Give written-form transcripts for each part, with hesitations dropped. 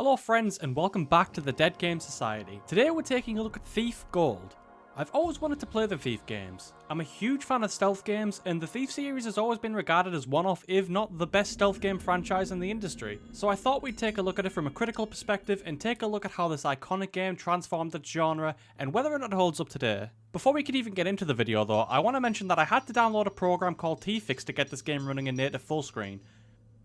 Hello friends and welcome back to the Dead Game Society. Today we're taking a look at Thief Gold. I've always wanted to play the Thief games. I'm a huge fan of stealth games and the Thief series has always been regarded as one of, if not the best stealth game franchise in the industry. So I thought we'd take a look at it from a critical perspective and take a look at how this iconic game transformed its genre and whether or not it holds up today. Before we could even get into the video though, I want to mention that I had to download a program called T-Fix to get this game running in native full screen.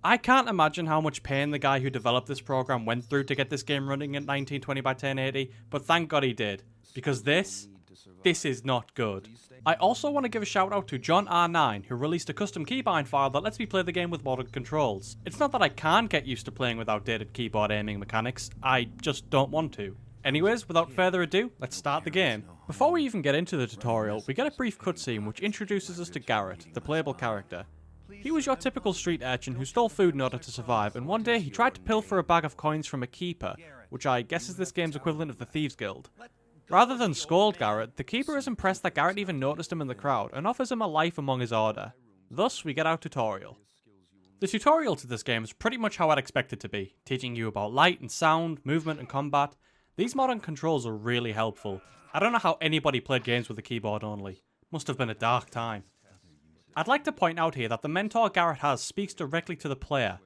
I can't imagine how much pain the guy who developed this program went through to get this game running at 1920 by 1080, but thank God he did, because this is not good. I also want to give a shout out to John R9, who released a custom keybind file that lets me play the game with modern controls. It's not that I can't get used to playing with outdated keyboard aiming mechanics, I just don't want to. Anyways, without further ado, let's start the game. Before we even get into the tutorial, we get a brief cutscene which introduces us to Garrett, the playable character. He was your typical street urchin who stole food in order to survive, and one day he tried to pilfer a bag of coins from a keeper, which I guess is this game's equivalent of the Thieves Guild. Rather than scold Garrett, the keeper is impressed that Garrett even noticed him in the crowd, and offers him a life among his order. Thus, we get our tutorial. The tutorial to this game is pretty much how I'd expect it to be, teaching you about light and sound, movement and combat. These modern controls are really helpful. I don't know how anybody played games with a keyboard only. Must have been a dark time. I'd like to point out here that the mentor Garrett has speaks directly to the player.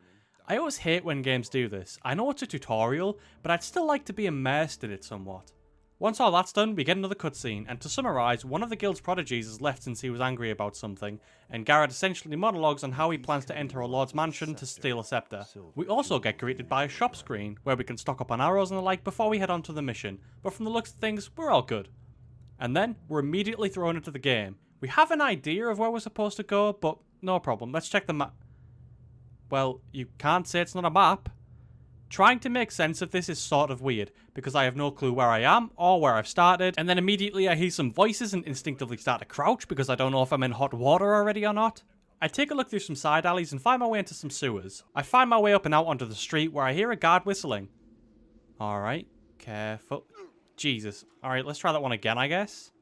I always hate when games do this. I know it's a tutorial, but I'd still like to be immersed in it somewhat. Once all that's done, we get another cutscene, and to summarise, one of the guild's prodigies has left since he was angry about something, and Garrett essentially monologues on how he plans to enter a lord's mansion to steal a scepter. We also get greeted by a shop screen, where we can stock up on arrows and the like before we head on to the mission, but from the looks of things, we're all good. And then, we're immediately thrown into the game. We have an idea of where we're supposed to go, but no problem. Let's check the map. Well, you can't say it's not a map. Trying to make sense of this is sort of weird, because I have no clue where I am, or where I've started, and then immediately I hear some voices and instinctively start to crouch because I don't know if I'm in hot water already or not. I take a look through some side alleys and find my way into some sewers. I find my way up and out onto the street where I hear a guard whistling. Alright, careful. Jesus. Alright, let's try that one again, I guess.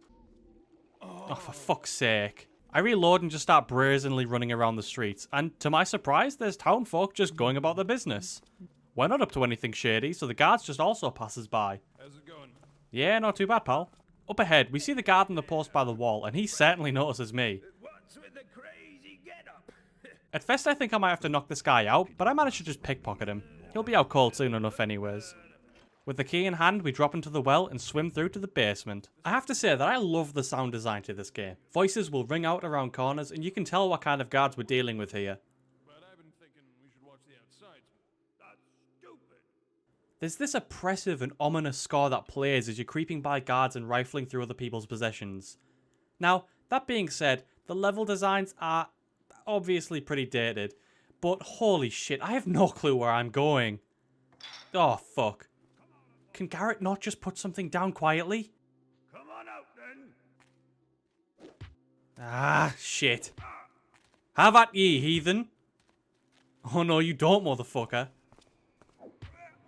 Oh, for fuck's sake. I reload and just start brazenly running around the streets, and to my surprise, there's townfolk just going about their business. We're not up to anything shady, so the guards just also passes by. How's it going? Yeah, not too bad, pal. Up ahead, we see the guard on the post by the wall, and he certainly notices me. What's with the crazy getup? At first I think I might have to knock this guy out, but I managed to just pickpocket him. He'll be out cold soon enough anyways. With the key in hand, we drop into the well and swim through to the basement. I have to say that I love the sound design to this game. Voices will ring out around corners and you can tell what kind of guards we're dealing with here. But I've been thinking we should watch the outside. That's stupid. There's this oppressive and ominous score that plays as you're creeping by guards and rifling through other people's possessions. Now, that being said, the level designs are obviously pretty dated, but holy shit, I have no clue where I'm going. Oh, fuck. Can Garrett not just put something down quietly? Come on out then. Ah, shit. Have at ye, heathen. Oh no, you don't, motherfucker.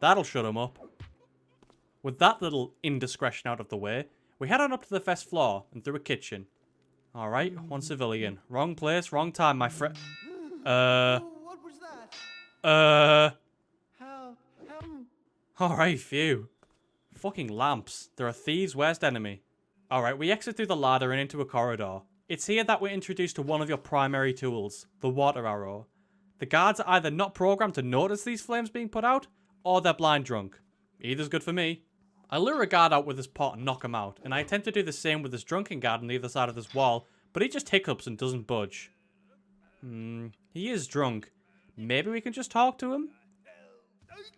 That'll shut him up. With that little indiscretion out of the way, we head on up to the first floor and through a kitchen. Alright, one civilian. Wrong place, wrong time, my friend. What was that? Alright, phew. Fucking lamps. There are thieves' worst enemy. Alright, we exit through the ladder and into a corridor. It's here that we're introduced to one of your primary tools, the water arrow. The guards are either not programmed to notice these flames being put out, or they're blind drunk. Either's good for me. I lure a guard out with this pot and knock him out, and I attempt to do the same with this drunken guard on the other side of this wall, but he just hiccups and doesn't budge. He is drunk. Maybe we can just talk to him?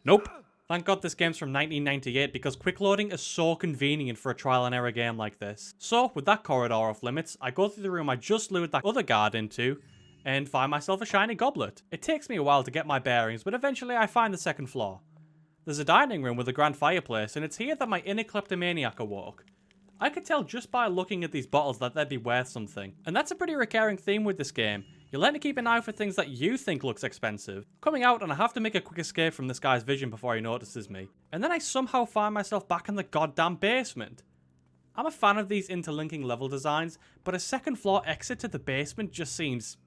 Nope. Thank God this game's from 1998 because quick loading is so convenient for a trial and error game like this. So, with that corridor off limits, I go through the room I just lured that other guard into and find myself a shiny goblet. It takes me a while to get my bearings, but eventually I find the second floor. There's a dining room with a grand fireplace, and it's here that my inner kleptomaniac awoke. I could tell just by looking at these bottles that they'd be worth something. And that's a pretty recurring theme with this game. You learn to keep an eye for things that you think looks expensive. Coming out and I have to make a quick escape from this guy's vision before he notices me. And then I somehow find myself back in the goddamn basement. I'm a fan of these interlinking level designs, but a second floor exit to the basement just seems,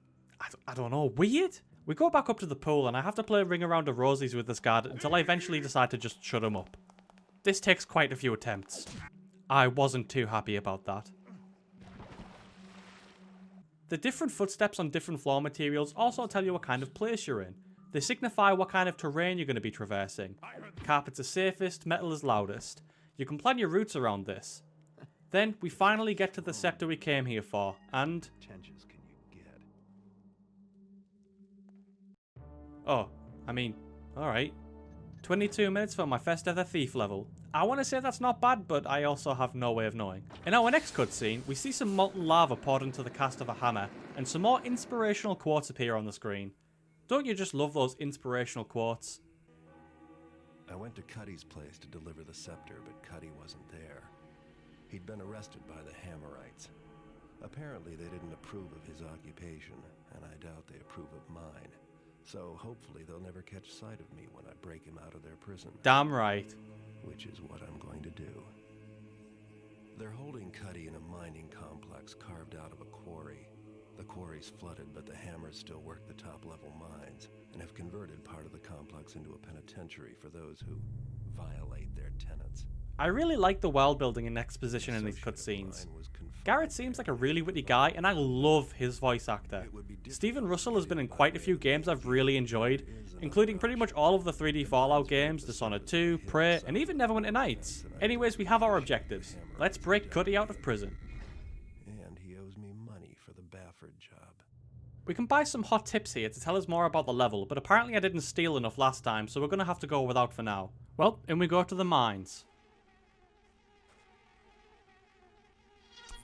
I don't know, weird? We go back up to the pool and I have to play Ring Around the Rosies with this guard until I eventually decide to just shut him up. This takes quite a few attempts. I wasn't too happy about that. The different footsteps on different floor materials also tell you what kind of place you're in. They signify what kind of terrain you're going to be traversing. Carpets are safest, metal is loudest. You can plan your routes around this. Then we finally get to the scepter we came here for, and... Oh, I mean, alright. 22 minutes for my first ever thief level. I want to say that's not bad, but I also have no way of knowing. In our next cutscene, we see some molten lava poured into the cast of a hammer, and some more inspirational quotes appear on the screen. Don't you just love those inspirational quotes? I went to Cuddy's place to deliver the scepter, but Cuddy wasn't there. He'd been arrested by the Hammerites. Apparently they didn't approve of his occupation, and I doubt they approve of mine. So hopefully they'll never catch sight of me when I break him out of their prison. Damn right. Which is what I'm going to do. They're holding Cuddy in a mining complex carved out of a quarry. The quarry's flooded, but the Hammers still work the top-level mines and have converted part of the complex into a penitentiary for those who violate their tenets. I really like the world building and exposition in these cutscenes. Garrett seems like a really witty guy, and I love his voice actor. Stephen Russell has been in quite a few games I've really enjoyed, including pretty much all of the 3D Fallout games, Dishonored 2, Prey, and even Neverwinter Nights. Anyways, we have our objectives. Let's break Cuddy out of prison. And he owes me money for the Bafford job. We can buy some hot tips here to tell us more about the level, but apparently I didn't steal enough last time, so we're going to have to go without for now. Well, in we go to the mines.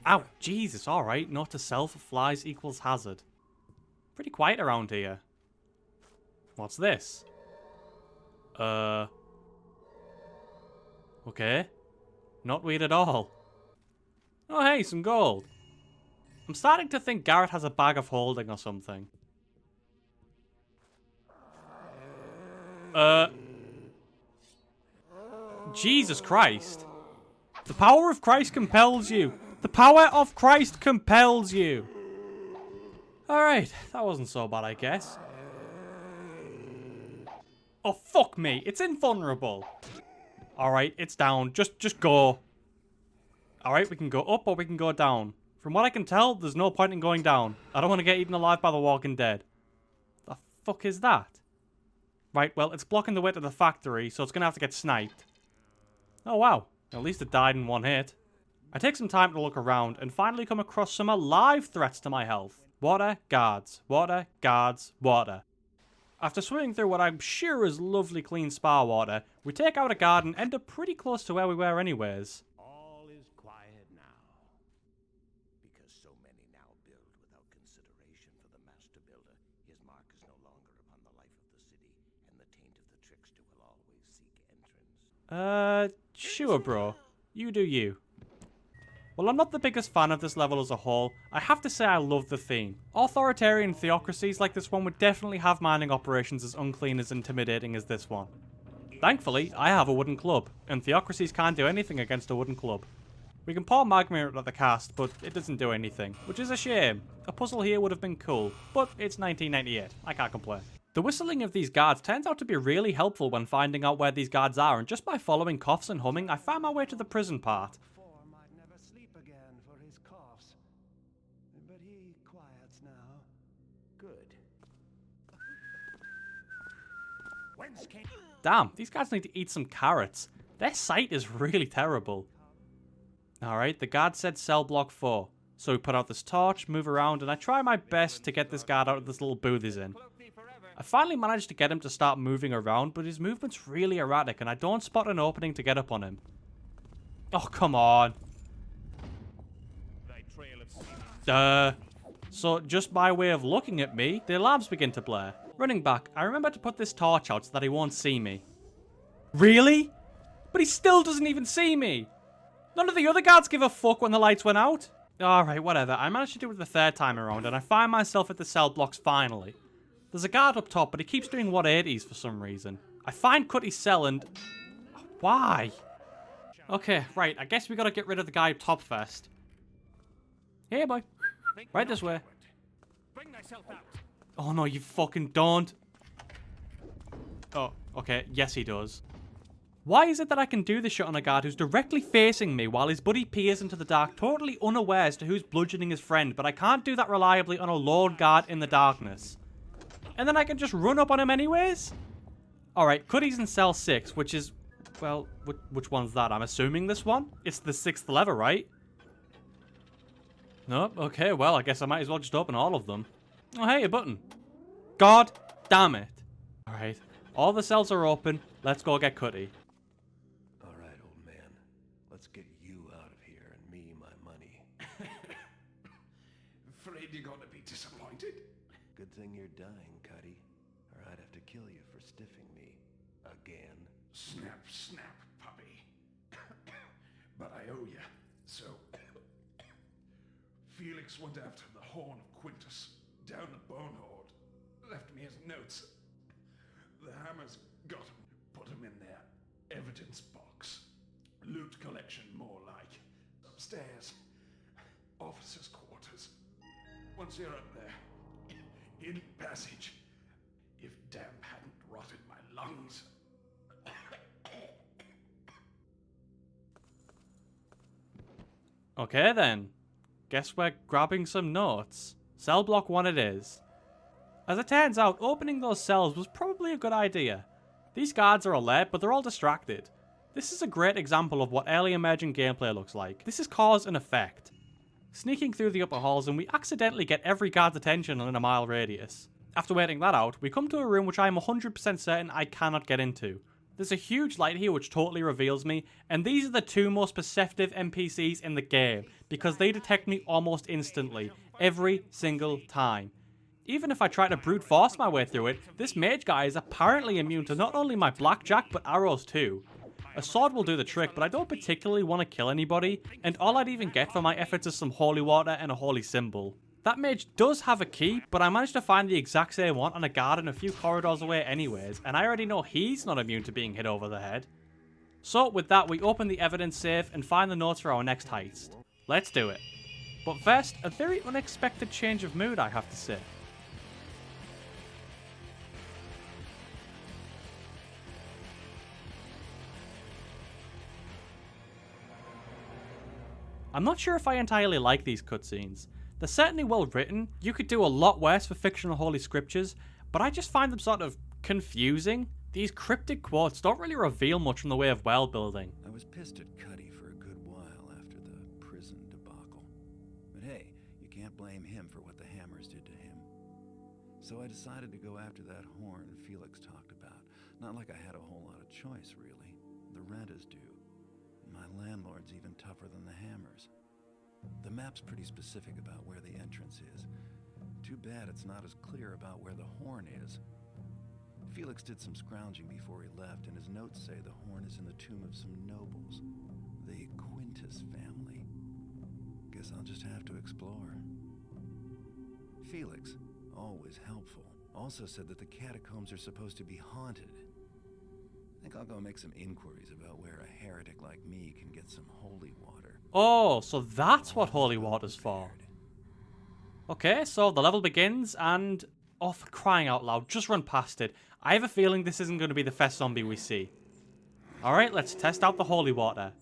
Ow, Jesus, alright, note to self, flies equals hazard. Pretty quiet around here. What's this? Okay. Not weird at all. Oh hey, some gold. I'm starting to think Garrett has a bag of holding or something. Jesus Christ. The power of Christ compels you. The power of Christ compels you. Alright, that wasn't so bad, I guess. Oh, fuck me. It's invulnerable. Alright, it's down. Just go. Alright, we can go up or we can go down. From what I can tell, there's no point in going down. I don't want to get eaten alive by the Walking Dead. The fuck is that? Right, well, it's blocking the way to the factory, so it's going to have to get sniped. Oh, wow. At least it died in one hit. I take some time to look around and finally come across some alive threats to my health. Water, guards, water, guards, water. After swimming through what I'm sure is lovely clean spa water, we take out a guard and end up pretty close to where we were anyways. All is quiet now, because so many now build without consideration for the master builder. His mark is no longer upon the life of the city, and the taint of the trickster will always seek entrance. Sure bro. You do you. Well, I'm not the biggest fan of this level as a whole. I have to say I love the theme. Authoritarian theocracies like this one would definitely have mining operations as unclean as intimidating as this one. Thankfully, I have a wooden club, and theocracies can't do anything against a wooden club. We can pour magma at the cast, but it doesn't do anything, which is a shame. A puzzle here would have been cool, but it's 1998. I can't complain. The whistling of these guards turns out to be really helpful when finding out where these guards are, and just by following coughs and humming, I found my way to the prison part. Damn, these guys need to eat some carrots. Their sight is really terrible. Alright, the guard said cell block 4. So we put out this torch, move around, and I try my best to get this guard out of this little booth he's in. I finally managed to get him to start moving around, but his movement's really erratic and I don't spot an opening to get up on him. Oh, come on. So just by way of looking at me, the alarms begin to blare. Running back, I remember to put this torch out so that he won't see me. Really? But he still doesn't even see me! None of the other guards give a fuck when the lights went out. Alright, whatever. I managed to do it the third time around and I find myself at the cell blocks finally. There's a guard up top, but he keeps doing 180s for some reason. I find Cuddy's cell and... Why? Okay, right. I guess we gotta get rid of the guy up top first. Hey, boy. Right this way. Oh no, you fucking don't. Oh, okay. Yes, he does. Why is it that I can do this shit on a guard who's directly facing me while his buddy peers into the dark, totally unaware as to who's bludgeoning his friend, but I can't do that reliably on a lone guard in the darkness? And then I can just run up on him anyways? Alright, Cuddy's in cell 6, which is... Well, which one's that? I'm assuming this one? It's the 6th lever, right? Nope, okay, well, I guess I might as well just open all of them. Oh, hey, a button. God damn it. Alright, all the cells are open. Let's go get Cuddy. Alright, old man. Let's get you out of here and me my money. Afraid you're gonna be disappointed? Good thing you're dying, Cuddy. Or I'd have to kill you for stiffing me. Again. Snap, snap, puppy. But I owe you, so... Felix went after the Horn of Quintus, down the Bone Hoard. Left me his notes. The Hammers got him, put him in their evidence box. Loot collection, more like. Upstairs. Officers' quarters. Once you're up there, hidden passage. If damp hadn't rotted my lungs. Okay then. Guess we're grabbing some notes. Cell block 1 it is. As it turns out, opening those cells was probably a good idea. These guards are alert, but they're all distracted. This is a great example of what early emerging gameplay looks like. This is cause and effect. Sneaking through the upper halls and we accidentally get every guard's attention in a mile radius. After waiting that out, we come to a room which I am 100% certain I cannot get into. There's a huge light here which totally reveals me, and these are the 2 most perceptive NPCs in the game, because they detect me almost instantly, every single time. Even if I try to brute force my way through it, this mage guy is apparently immune to not only my blackjack, but arrows too. A sword will do the trick, but I don't particularly want to kill anybody, and all I'd even get for my efforts is some holy water and a holy symbol. That mage does have a key, but I managed to find the exact same one on a garden a few corridors away anyways, and I already know he's not immune to being hit over the head. So with that, we open the evidence safe and find the notes for our next heist. Let's do it. But first, a very unexpected change of mood, I have to say. I'm not sure if I entirely like these cutscenes. They're certainly well written, you could do a lot worse for fictional holy scriptures, but I just find them sort of confusing. These cryptic quotes don't really reveal much in the way of world building. I was pissed at Cuddy for a good while after the prison debacle. But hey, you can't blame him for what the Hammers did to him. So I decided to go after that horn Felix talked about. Not like I had a whole lot of choice, really. The rent is due. My landlord's even tougher than the Hammers. The map's pretty specific about where the entrance is. Too bad it's not as clear about where the horn is. Felix did some scrounging before he left, and his notes say the horn is in the tomb of some nobles. The Quintus family. Guess I'll just have to explore. Felix, always helpful, also said that the catacombs are supposed to be haunted. I think I'll go make some inquiries about where a heretic like me can get some holy water. Oh, so that's what holy water's for. Okay, so the level begins and... Oh, for crying out loud, just run past it. I have a feeling this isn't going to be the first zombie we see. Alright, let's test out the holy water.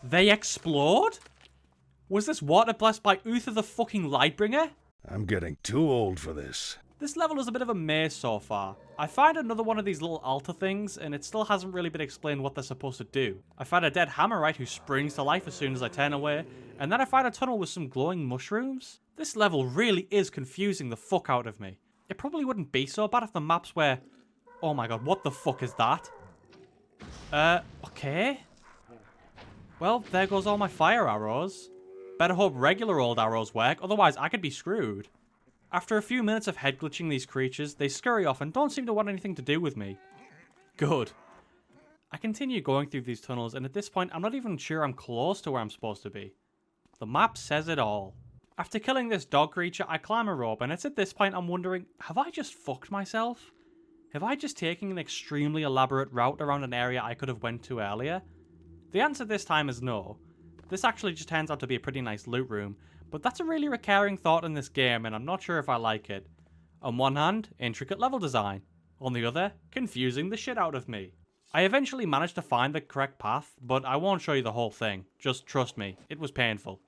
They explode? Was this water blessed by Uther the fucking Lightbringer? I'm getting too old for this. This level is a bit of a maze so far. I find another one of these little altar things, and it still hasn't really been explained what they're supposed to do. I find a dead hammerite who springs to life as soon as I turn away, and then I find a tunnel with some glowing mushrooms. This level really is confusing the fuck out of me. It probably wouldn't be so bad if the maps were... Oh my god, what the fuck is that? Okay. Well, there goes all my fire arrows. Better hope regular old arrows work, otherwise I could be screwed. After a few minutes of head glitching these creatures, they scurry off and don't seem to want anything to do with me. Good. I continue going through these tunnels, and at this point I'm not even sure I'm close to where I'm supposed to be. The map says it all. After killing this dog creature, I climb a rope, and it's at this point I'm wondering, have I just fucked myself? Have I just taken an extremely elaborate route around an area I could have went to earlier? The answer this time is no. This actually just turns out to be a pretty nice loot room, But that's a really recurring thought in this game, and I'm not sure if I like it. On one hand, intricate level design. On the other, confusing the shit out of me. I eventually managed to find the correct path, but I won't show you the whole thing. Just trust me, it was painful.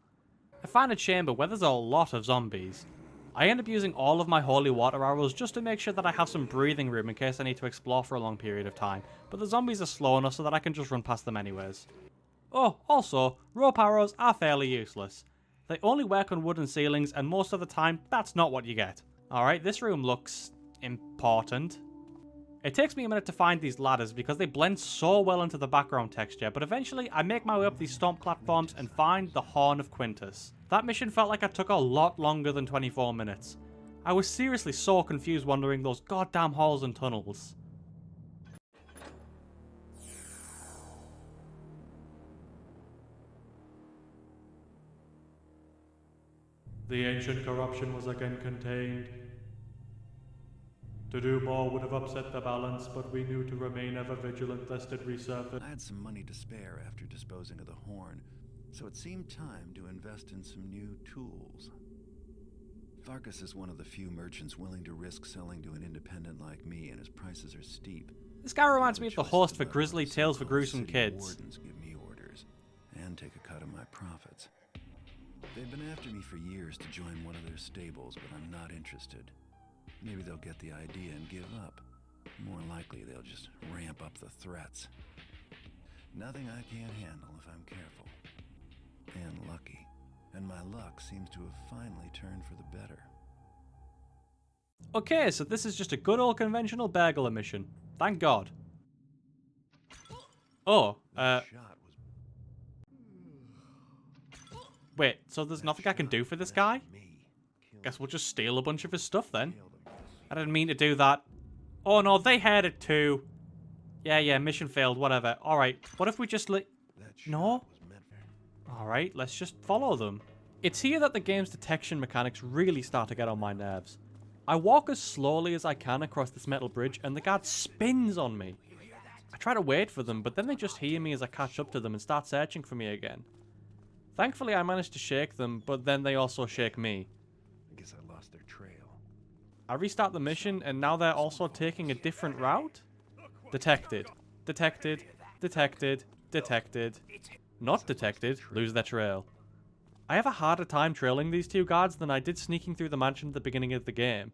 I find a chamber where there's a lot of zombies. I end up using all of my holy water arrows just to make sure that I have some breathing room in case I need to explore for a long period of time, but the zombies are slow enough so that I can just run past them anyways. Oh, also, rope arrows are fairly useless. They only work on wooden ceilings, and most of the time, that's not what you get. Alright, this room looks important. It takes me a minute to find these ladders because they blend so well into the background texture, but eventually I make my way up these stomp platforms and find the Horn of Quintus. That mission felt like it took a lot longer than 24 minutes. I was seriously so confused wandering those goddamn halls and tunnels. The ancient corruption was again contained. To do more would have upset the balance, but we knew to remain ever vigilant lest it resurface. I had some money to spare after disposing of the horn, so it seemed time to invest in some new tools. Farkas is one of the few merchants willing to risk selling to an independent like me, and his prices are steep. This guy reminds me of the host for Grisly Tales for Gruesome Kids. Wardens give me orders and take a cut of my profits. They've been after me for years to join one of their stables, but I'm not interested. Maybe they'll get the idea and give up. More likely, they'll just ramp up the threats. Nothing I can't handle if I'm careful. And lucky. And my luck seems to have finally turned for the better. Okay, so this is just a good old conventional burglar mission. Thank God. Oh, wait, so there's nothing I can do for this guy? Guess we'll just steal a bunch of his stuff then. I didn't mean to do that. Oh no, they heard it too. Yeah, mission failed, whatever. Alright, what if we just No? Alright, let's just follow them. It's here that the game's detection mechanics really start to get on my nerves. I walk as slowly as I can across this metal bridge and the guard spins on me. I try to wait for them, but then they just hear me as I catch up to them and start searching for me again. Thankfully I managed to shake them, but then they also shake me. I guess I lost their trail. I restart the mission, and now they're also taking a different route? Detected. Detected. Detected. Detected. Not detected. Lose their trail. I have a harder time trailing these two guards than I did sneaking through the mansion at the beginning of the game.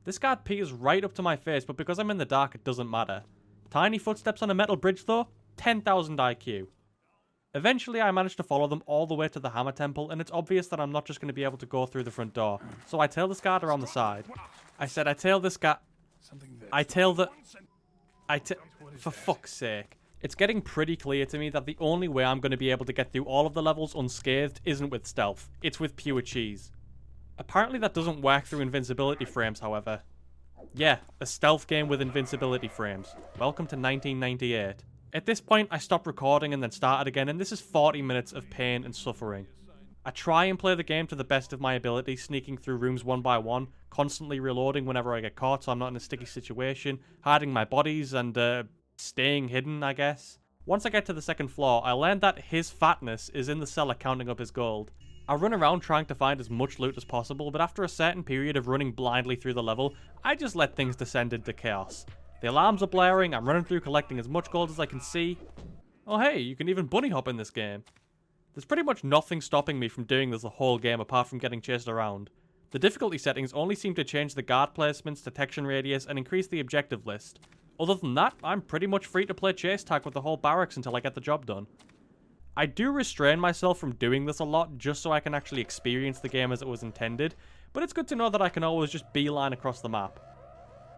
This guard peers right up to my face, but because I'm in the dark, it doesn't matter. Tiny footsteps on a metal bridge, though? 10,000 IQ. Eventually, I managed to follow them all the way to the Hammer Temple, and it's obvious that I'm not just going to be able to go through the front door. So I tail this guard around the side. I said I tail this guy. I tail the... For fuck's sake. It's getting pretty clear to me that the only way I'm going to be able to get through all of the levels unscathed isn't with stealth. It's with pure cheese. Apparently that doesn't work through invincibility frames, however. Yeah, a stealth game with invincibility frames. Welcome to 1998. At this point, I stopped recording and then started again, and this is 40 minutes of pain and suffering. I try and play the game to the best of my ability, sneaking through rooms one by one, constantly reloading whenever I get caught so I'm not in a sticky situation, hiding my bodies and staying hidden, I guess. Once I get to the second floor, I learned that his fatness is in the cellar counting up his gold. I run around trying to find as much loot as possible, but after a certain period of running blindly through the level, I just let things descend into chaos. The alarms are blaring, I'm running through collecting as much gold as I can see. Oh hey, you can even bunny hop in this game. There's pretty much nothing stopping me from doing this the whole game apart from getting chased around. The difficulty settings only seem to change the guard placements, detection radius, and increase the objective list. Other than that, I'm pretty much free to play chase tag with the whole barracks until I get the job done. I do restrain myself from doing this a lot just so I can actually experience the game as it was intended, but it's good to know that I can always just beeline across the map.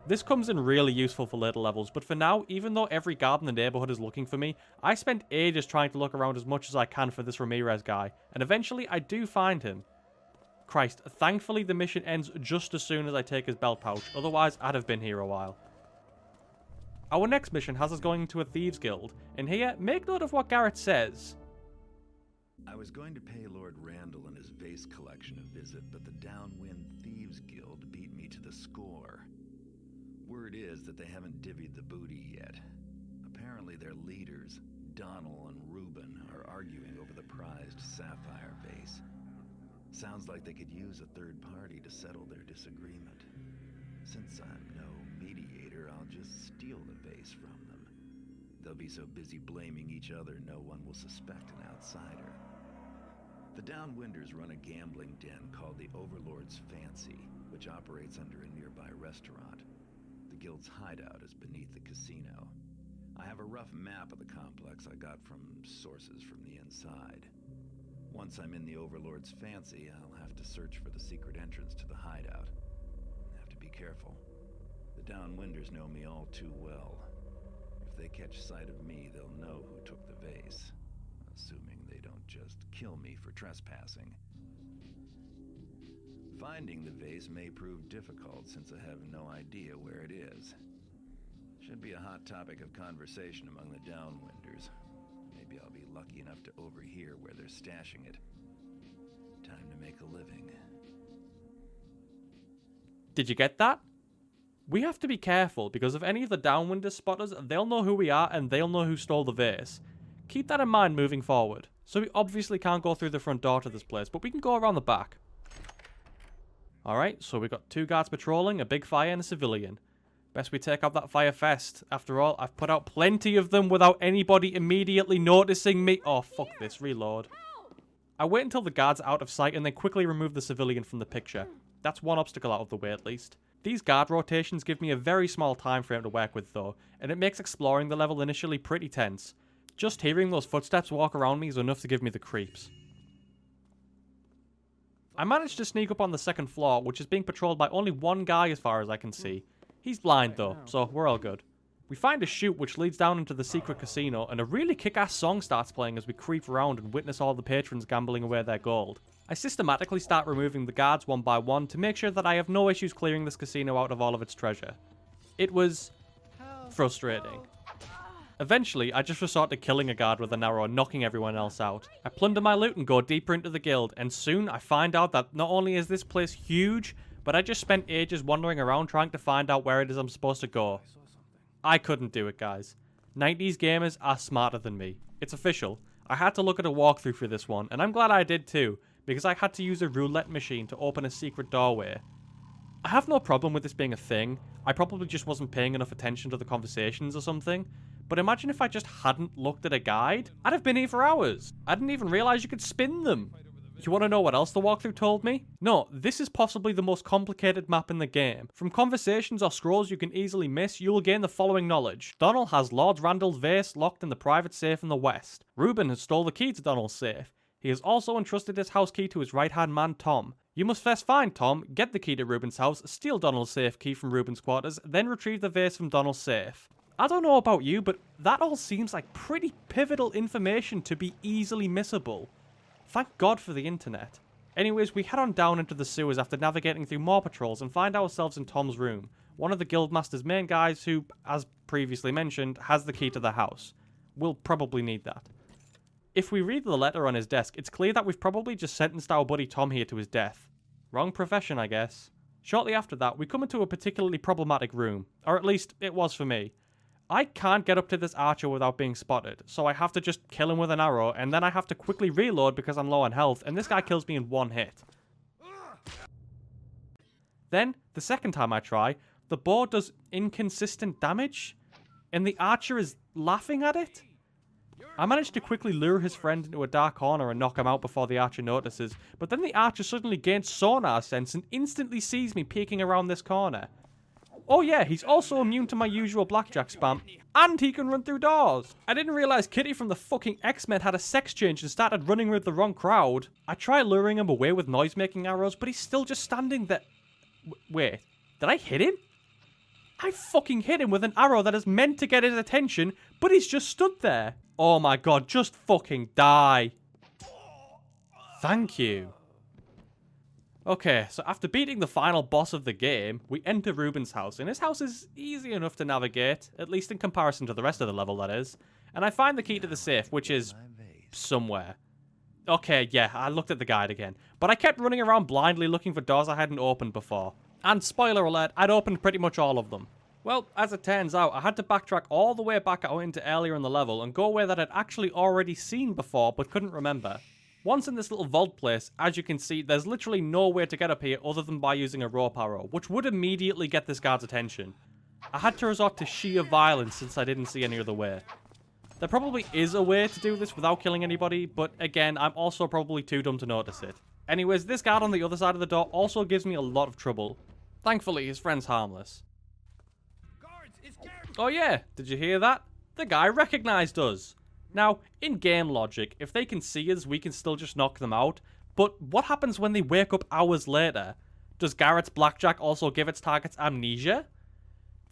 This comes in really useful for later levels, but for now, even though every guard in the neighborhood is looking for me, I spent ages trying to look around as much as I can for this Ramirez guy, and eventually I do find him. Christ, thankfully the mission ends just as soon as I take his belt pouch, otherwise I'd have been here a while. Our next mission has us going into a thieves guild, and here, make note of what Garrett says. I was going to pay Lord Randall and his vase collection a visit, but the Downwind Thieves Guild beat me to the score. Word is that they haven't divvied the booty yet. Apparently their leaders, Donald and Ruben, are arguing over the prized sapphire vase. Sounds like they could use a third party to settle their disagreement. Since I'm no mediator, I'll just steal the vase from them. They'll be so busy blaming each other, no one will suspect an outsider. The Downwinders run a gambling den called the Overlord's Fancy, which operates under a nearby restaurant. The guild's hideout is beneath the casino. I have a rough map of the complex I got from sources from the inside. Once I'm in the Overlord's Fancy, I'll have to search for the secret entrance to the hideout. I have to be careful. The Downwinders know me all too well. If they catch sight of me, they'll know who took the vase. Assuming they don't just kill me for trespassing. Finding the vase may prove difficult since I have no idea where it is. Should be a hot topic of conversation among the Downwinders. Maybe I'll be lucky enough to overhear where they're stashing it. Time to make a living. Did you get that? We have to be careful because if any of the Downwinder spotters, they'll know who we are and they'll know who stole the vase. Keep that in mind moving forward. So we obviously can't go through the front door to this place, but we can go around the back. Alright, so we got 2 guards patrolling, a big fire and a civilian. Best we take out that fire first. After all, I've put out plenty of them without anybody immediately noticing me. Oh, fuck this. Reload. I wait until the guards are out of sight and then quickly remove the civilian from the picture. That's one obstacle out of the way at least. These guard rotations give me a very small time frame to work with though, and it makes exploring the level initially pretty tense. Just hearing those footsteps walk around me is enough to give me the creeps. I managed to sneak up on the second floor, which is being patrolled by only one guy as far as I can see. He's blind though, so we're all good. We find a chute which leads down into the secret casino, and a really kick-ass song starts playing as we creep around and witness all the patrons gambling away their gold. I systematically start removing the guards one by one to make sure that I have no issues clearing this casino out of all of its treasure. It was frustrating. Eventually, I just resort to killing a guard with an arrow and knocking everyone else out. I plunder my loot and go deeper into the guild, and soon I find out that not only is this place huge, but I just spent ages wandering around trying to find out where it is I'm supposed to go. I couldn't do it, guys. 90s gamers are smarter than me. It's official. I had to look at a walkthrough for this one, and I'm glad I did too, because I had to use a roulette machine to open a secret doorway. I have no problem with this being a thing. I probably just wasn't paying enough attention to the conversations or something. But imagine if I just hadn't looked at a guide. I'd have been here for hours. I didn't even realize you could spin them. You want to know what else the walkthrough told me? No, this is possibly the most complicated map in the game. From conversations or scrolls you can easily miss, you will gain the following knowledge. Donald has Lord Randall's vase locked in the private safe in the west. Ruben has stole the key to Donald's safe. He has also entrusted his house key to his right-hand man, Tom. You must first find Tom, get the key to Ruben's house, steal Donald's safe key from Ruben's quarters, then retrieve the vase from Donald's safe. I don't know about you, but that all seems like pretty pivotal information to be easily missable. Thank God for the internet. Anyways, we head on down into the sewers after navigating through more patrols and find ourselves in Tom's room, one of the Guildmaster's main guys who, as previously mentioned, has the key to the house. We'll probably need that. If we read the letter on his desk, it's clear that we've probably just sentenced our buddy Tom here to his death. Wrong profession, I guess. Shortly after that, we come into a particularly problematic room, or at least it was for me. I can't get up to this archer without being spotted, so I have to just kill him with an arrow, and then I have to quickly reload because I'm low on health, and this guy kills me in one hit. Then, the second time I try, the bow does inconsistent damage, and the archer is laughing at it? I managed to quickly lure his friend into a dark corner and knock him out before the archer notices, but then the archer suddenly gains sonar sense and instantly sees me peeking around this corner. Oh yeah, he's also immune to my usual blackjack spam, and he can run through doors. I didn't realize Kitty from the fucking X-Men had a sex change and started running with the wrong crowd. I try luring him away with noise-making arrows, but he's still just standing there. Wait, did I hit him? I fucking hit him with an arrow that is meant to get his attention, but he's just stood there. Oh my god, just fucking die. Thank you. Okay, so after beating the final boss of the game, we enter Ruben's house, and his house is easy enough to navigate, at least in comparison to the rest of the level, that is. And I find the key to the safe, which is somewhere. Okay, yeah, I looked at the guide again, but I kept running around blindly looking for doors I hadn't opened before. And spoiler alert, I'd opened pretty much all of them. Well, as it turns out, I had to backtrack all the way back out into earlier in the level and go a way that I'd actually already seen before but couldn't remember. Once in this little vault place, as you can see, there's literally no way to get up here other than by using a rope arrow, which would immediately get this guard's attention. I had to resort to sheer violence since I didn't see any other way. There probably is a way to do this without killing anybody, but again, I'm also probably too dumb to notice it. Anyways, this guard on the other side of the door also gives me a lot of trouble. Thankfully, his friend's harmless. Guards, it's Garrett. Oh yeah, did you hear that? The guy recognized us. Now, in game logic, if they can see us, we can still just knock them out. But what happens when they wake up hours later? Does Garrett's blackjack also give its targets amnesia?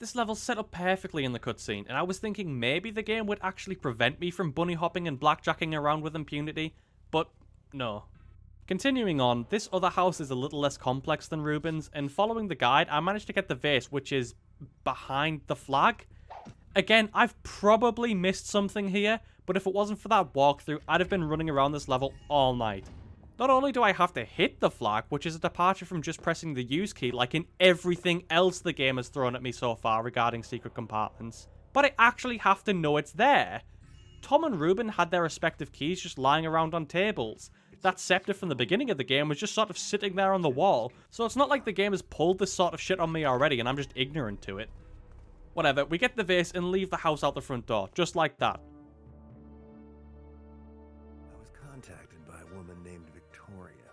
This level's set up perfectly in the cutscene, and I was thinking maybe the game would actually prevent me from bunny hopping and blackjacking around with impunity, but no. Continuing on, this other house is a little less complex than Ruben's, and following the guide, I managed to get the vase, which is behind the flag. Again, I've probably missed something here, but if it wasn't for that walkthrough, I'd have been running around this level all night. Not only do I have to hit the flag, which is a departure from just pressing the use key like in everything else the game has thrown at me so far regarding secret compartments, but I actually have to know it's there. Tom and Ruben had their respective keys just lying around on tables. That scepter from the beginning of the game was just sort of sitting there on the wall, so it's not like the game has pulled this sort of shit on me already and I'm just ignorant to it. Whatever, we get the vase and leave the house out the front door, just like that. I was contacted by a woman named Victoria.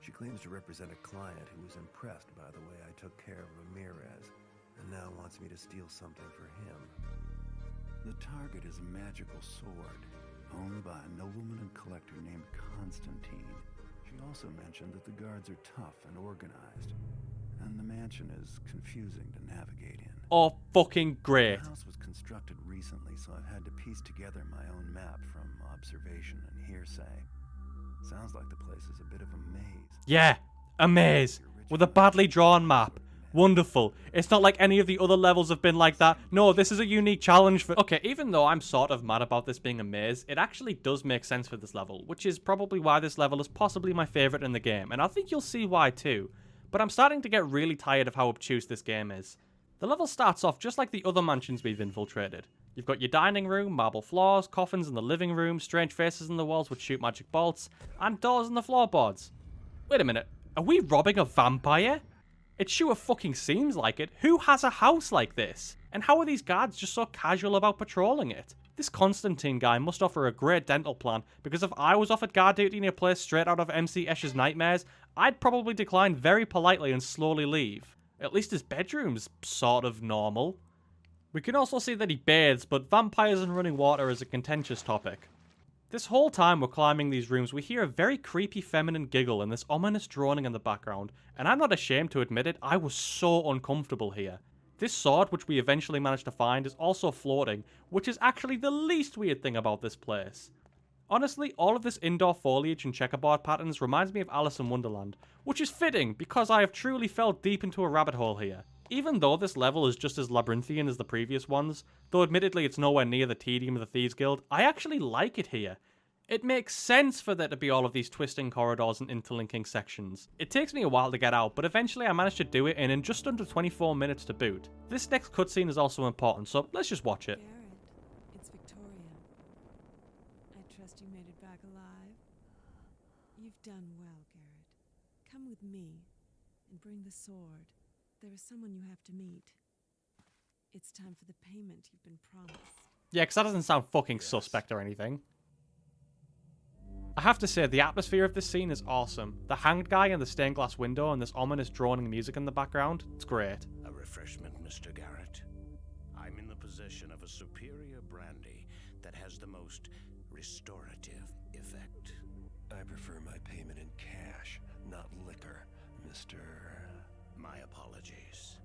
She claims to represent a client who was impressed by the way I took care of Ramirez, and now wants me to steal something for him. The target is a magical sword, owned by a nobleman and collector named Constantine. She also mentioned that the guards are tough and organized, and the mansion is confusing to navigate in. Oh, fucking great. The house was constructed recently, so I've had to piece together my own map from observation and hearsay. Sounds like the place is a bit of a maze. Yeah, a maze with a badly drawn map. Wonderful. It's not like any of the other levels have been like that. No, this is a unique challenge for... Okay, even though I'm sort of mad about this being a maze, it actually does make sense for this level, which is probably why this level is possibly my favorite in the game, and I think you'll see why too. But I'm starting to get really tired of how obtuse this game is. The level starts off just like the other mansions we've infiltrated. You've got your dining room, marble floors, coffins in the living room, strange faces in the walls which shoot magic bolts, and doors in the floorboards. Wait a minute, are we robbing a vampire? It sure fucking seems like it. Who has a house like this? And how are these guards just so casual about patrolling it? This Constantine guy must offer a great dental plan, because if I was offered guard duty in a place straight out of MC Esch's nightmares, I'd probably decline very politely and slowly leave. At least his bedroom's sort of normal. We can also see that he bathes, but vampires and running water is a contentious topic. This whole time we're climbing these rooms, we hear a very creepy feminine giggle and this ominous droning in the background, and I'm not ashamed to admit it, I was so uncomfortable here. This sword, which we eventually managed to find, is also floating, which is actually the least weird thing about this place. Honestly, all of this indoor foliage and checkerboard patterns reminds me of Alice in Wonderland, which is fitting because I have truly fell deep into a rabbit hole here. Even though this level is just as labyrinthian as the previous ones, though admittedly it's nowhere near the tedium of the Thieves Guild, I actually like it here. It makes sense for there to be all of these twisting corridors and interlinking sections. It takes me a while to get out, but eventually I managed to do it in just under 24 minutes to boot. This next cutscene is also important, so let's just watch it. Garrett, it's Victoria. I trust you made it back alive. You've done well, Garrett. Come with me and bring the sword. There is someone you have to meet. It's time for the payment you've been promised. Yeah, because that doesn't sound fucking suspect or anything. I have to say, the atmosphere of this scene is awesome. The hanged guy in the stained glass window and this ominous droning music in the background, it's great. A refreshment, Mr. Garrett. I'm in the possession of a superior brandy that has the most restorative effect. I prefer my payment in cash, not liquor, Mr. My apologies.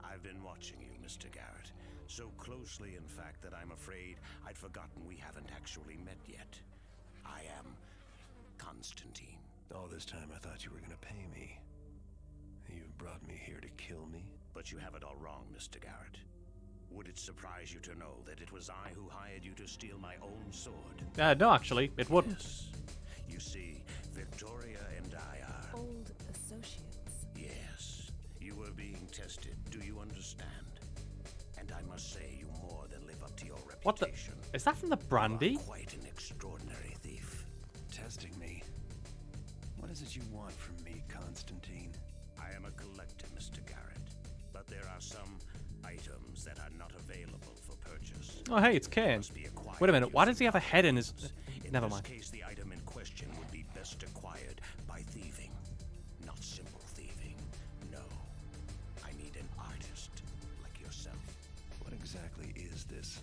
I've been watching you, Mr. Garrett, so closely, in fact, that I'm afraid I'd forgotten we haven't actually met yet. I am Constantine. All this time I thought you were gonna pay me. You've brought me here to kill me? But you have it all wrong, Mr. Garrett. Would it surprise you to know that it was I who hired you to steal my own sword? No, actually, it wouldn't. Yes. You see, Victoria and I are... Old associates. Yes. You were being tested, do you understand? And I must say you more than live up to your reputation. What the... Is that from the brandy? You are quite an extraordinary thief. Testing me? it you want from me, Constantine? I am a collector, Mr. Garrett, but there are some items that are not available for purchase. Oh, hey, it's Kane. Must be acquired Wait a minute, why does he using have a head in his... Never In mind. this case, the item in question would be best acquired by thieving. Not simple thieving. No. I need an artist like yourself. What exactly is this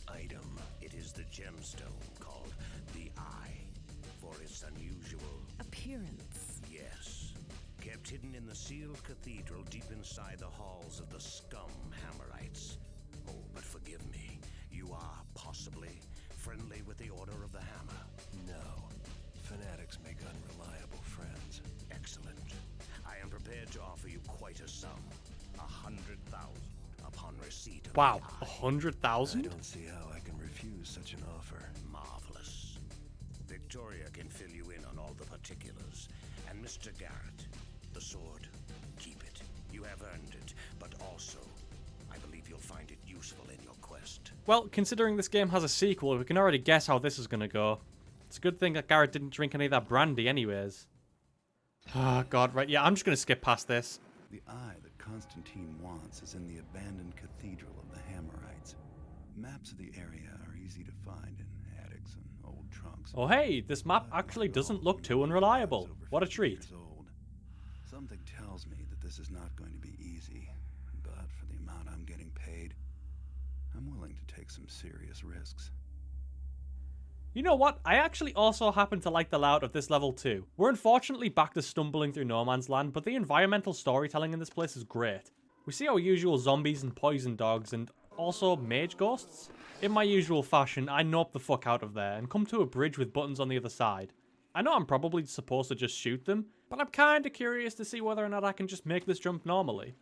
item? It is the gemstone called the Eye, for its unusual, Appearance. yes, kept hidden in the sealed cathedral deep inside the halls of the scum Hammerites. Oh, but forgive me, you are possibly friendly with the Order of the Hammer. No. Fanatics make unreliable friends. Excellent. I am prepared to offer you quite a sum, 100,000 upon receipt of Wow, the Eye. 100,000? I don't see how I can refuse such an offer. Marvelous. Victoria can fill you in on all the particulars. And Mr. Garrett, the sword, keep it. You have earned it, but also, I believe you'll find it useful in your quest. Well, considering this game has a sequel, we can already guess how this is going to go. It's a good thing that Garrett didn't drink any of that brandy anyways. Oh, God, right, yeah, I'm just going to skip past this. The eye that Constantine wants is in the abandoned cathedral of the Hammerites. Maps of the area are easy to find in attics and old trunks. Oh, hey, this map actually doesn't look too unreliable. What a treat. Years old. Something tells me that this is not going to be easy, but for the amount I'm getting paid, I'm willing to take some serious risks. You know what? I actually also happen to like the layout of this level too. We're unfortunately back to stumbling through no man's land, but the environmental storytelling in this place is great. We see our usual zombies and poison dogs and also mage ghosts. In my usual fashion, I nope the fuck out of there and come to a bridge with buttons on the other side. I know I'm probably supposed to just shoot them, but I'm kinda curious to see whether or not I can just make this jump normally.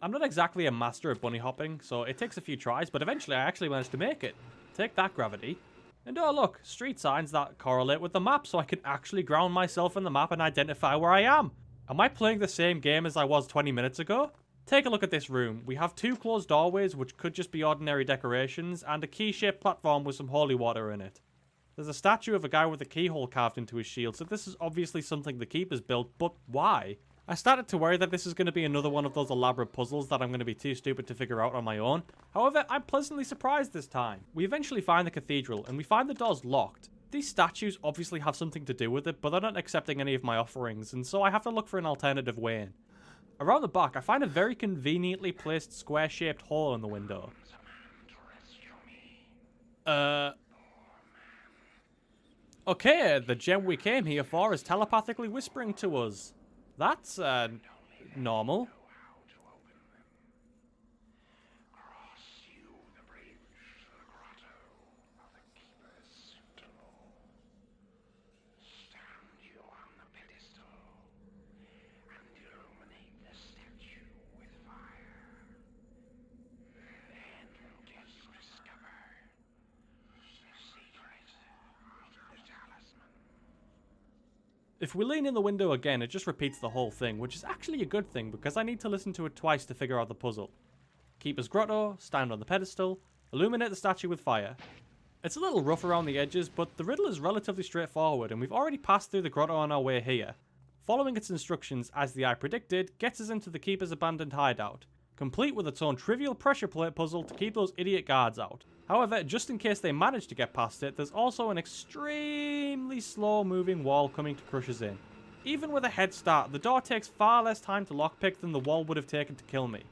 I'm not exactly a master at bunny hopping, so it takes a few tries, but eventually I actually managed to make it. Take that, gravity. And oh look, street signs that correlate with the map, so I can actually ground myself in the map and identify where I am. Am I playing the same game as I was 20 minutes ago? Take a look at this room. We have 2 closed doorways, which could just be ordinary decorations, and a key-shaped platform with some holy water in it. There's a statue of a guy with a keyhole carved into his shield, so this is obviously something the Keepers built, but why? I started to worry that this is going to be another one of those elaborate puzzles that I'm going to be too stupid to figure out on my own. However, I'm pleasantly surprised this time. We eventually find the cathedral, and we find the doors locked. These statues obviously have something to do with it, but they're not accepting any of my offerings, and so I have to look for an alternative way in. Around the back, I find a very conveniently placed square-shaped hole in the window. Okay, the gem we came here for is telepathically whispering to us. That's, normal. If we lean in the window again, it just repeats the whole thing, which is actually a good thing because I need to listen to it twice to figure out the puzzle. Keeper's grotto, stand on the pedestal, illuminate the statue with fire. It's a little rough around the edges, but the riddle is relatively straightforward and we've already passed through the grotto on our way here. Following its instructions, as the eye predicted, gets us into the Keeper's abandoned hideout, complete with its own trivial pressure plate puzzle to keep those idiot guards out. However, just in case they manage to get past it, there's also an extremely slow moving wall coming to crush us in. Even with a head start, the door takes far less time to lockpick than the wall would have taken to kill me.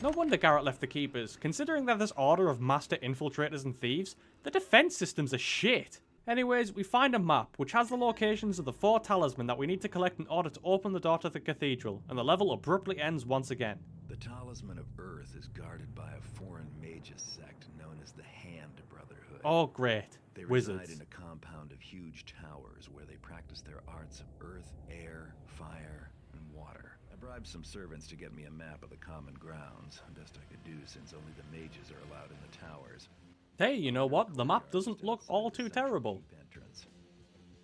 No wonder Garrett left the Keepers, considering they're this order of master infiltrators and thieves. The defense systems are shit. Anyways, we find a map, which has the locations of the 4 talismen that we need to collect in order to open the door to the cathedral, and the level abruptly ends once again. The Talisman of Earth is guarded by a foreign magus sect known as the Hand Brotherhood. Oh great, They wizards. reside in a compound of huge towers where they practice their arts of earth, air, fire, and water. I bribed some servants to get me a map of the common grounds, best I could do since only the mages are allowed in the towers. Hey, you know what? The map doesn't look all too terrible. Entrance.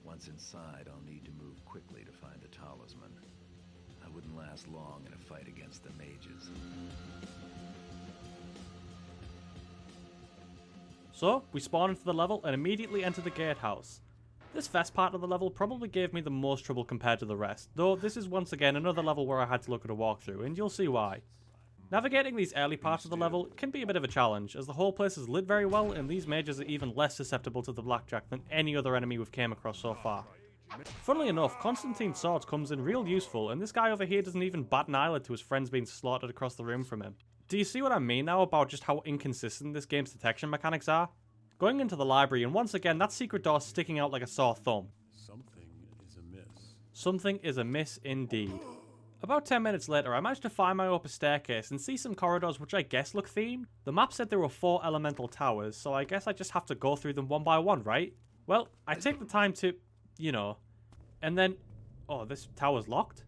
Once inside, I'll need to move quickly to find the talisman. I wouldn't last long in a fight against the mages. So, we spawn into the level and immediately enter the gatehouse. This first part of the level probably gave me the most trouble compared to the rest, though this is once again another level where I had to look at a walkthrough, and you'll see why. Navigating these early parts of the level can be a bit of a challenge, as the whole place is lit very well and these mages are even less susceptible to the blackjack than any other enemy we've came across so far. Funnily enough, Constantine's sword comes in real useful, and this guy over here doesn't even bat an eyelid to his friends being slaughtered across the room from him. Do you see what I mean now about just how inconsistent this game's detection mechanics are? Going into the library, and once again that secret door sticking out like a sore thumb. Something is amiss. Something is amiss indeed. About 10 minutes later, I managed to find my way up a staircase and see some corridors which I guess look themed. The map said there were 4 elemental towers, so I guess I just have to go through them one by one, right? Well, I take the time to, and then... Oh, this tower's locked?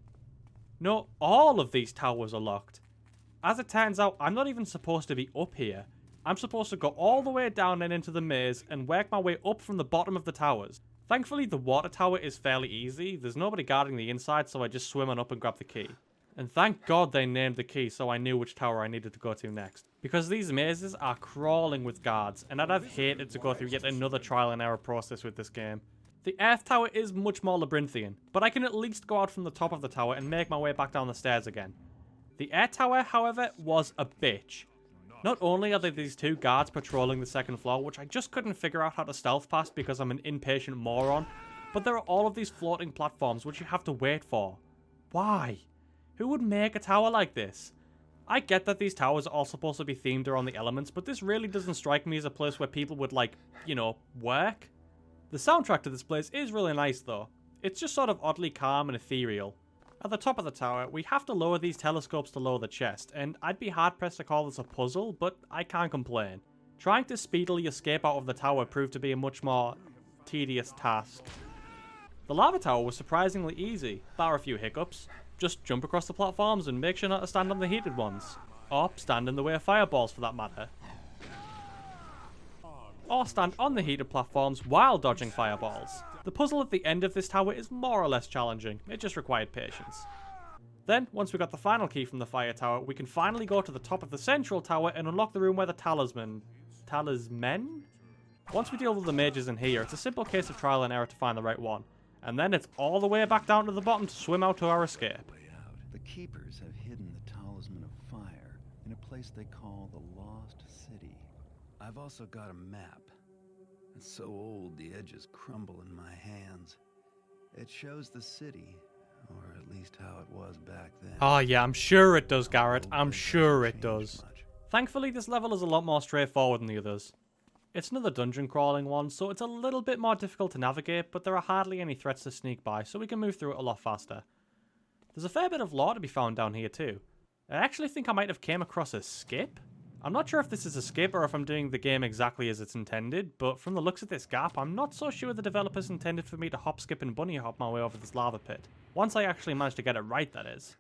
No, all of these towers are locked. As it turns out, I'm not even supposed to be up here. I'm supposed to go all the way down and into the maze and work my way up from the bottom of the towers. Thankfully, the water tower is fairly easy. There's nobody guarding the inside, so I just swim on up and grab the key. And thank God they named the key so I knew which tower I needed to go to next. Because these mazes are crawling with guards, and I'd have hated to go through yet another trial and error process with this game. The Earth Tower is much more labyrinthian, but I can at least go out from the top of the tower and make my way back down the stairs again. The Air Tower, however, was a bitch. Not only are there these 2 guards patrolling the 2nd floor, which I just couldn't figure out how to stealth past because I'm an impatient moron, but there are all of these floating platforms which you have to wait for. Why? Who would make a tower like this? I get that these towers are all supposed to be themed around the elements, but this really doesn't strike me as a place where people would, work. The soundtrack to this place is really nice though. It's just sort of oddly calm and ethereal. At the top of the tower, we have to lower these telescopes to lower the chest, and I'd be hard-pressed to call this a puzzle, but I can't complain. Trying to speedily escape out of the tower proved to be a much more tedious task. The lava tower was surprisingly easy, bar a few hiccups. Just jump across the platforms and make sure not to stand on the heated ones. Or stand in the way of fireballs for that matter. Or stand on the heated platforms while dodging fireballs. The puzzle at the end of this tower is more or less challenging, it just required patience. Then, once we got the final key from the fire tower, we can finally go to the top of the central tower and unlock the room where the talisman... Talismen? Once we deal with the mages in here, it's a simple case of trial and error to find the right one. And then it's all the way back down to the bottom to swim out to our escape. The keepers have hidden the talisman of fire in a place they call the Lost City. I've also got a map. It's so old the edges crumble in my hands. It shows the city, or at least how it was back then. Oh yeah, I'm sure it does, Garrett. I'm sure it does. Thankfully, this level is a lot more straightforward than the others. It's another dungeon crawling one, so it's a little bit more difficult to navigate, but there are hardly any threats to sneak by, so we can move through it a lot faster. There's a fair bit of lore to be found down here too. I actually think I might have came across a skip. I'm not sure if this is a skip or if I'm doing the game exactly as it's intended, but from the looks of this gap, I'm not so sure the developers intended for me to hop, skip and bunny hop my way over this lava pit. Once I actually manage to get it right, that is.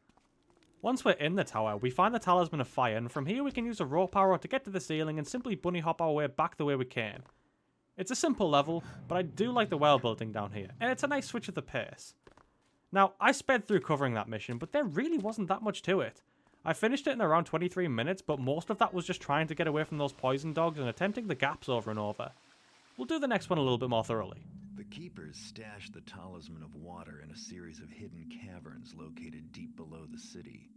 Once we're in the tower, we find the Talisman of Fire, and from here we can use a rope arrow to get to the ceiling and simply bunny hop our way back the way we came. It's a simple level, but I do like the world building down here, and it's a nice switch of the pace. Now, I sped through covering that mission, but there really wasn't that much to it. I finished it in around 23 minutes, but most of that was just trying to get away from those poison dogs and attempting the gaps over and over. We'll do the next one a little bit more thoroughly. The keepers stashed the Talisman of Water in a series of hidden caverns located deep below the city.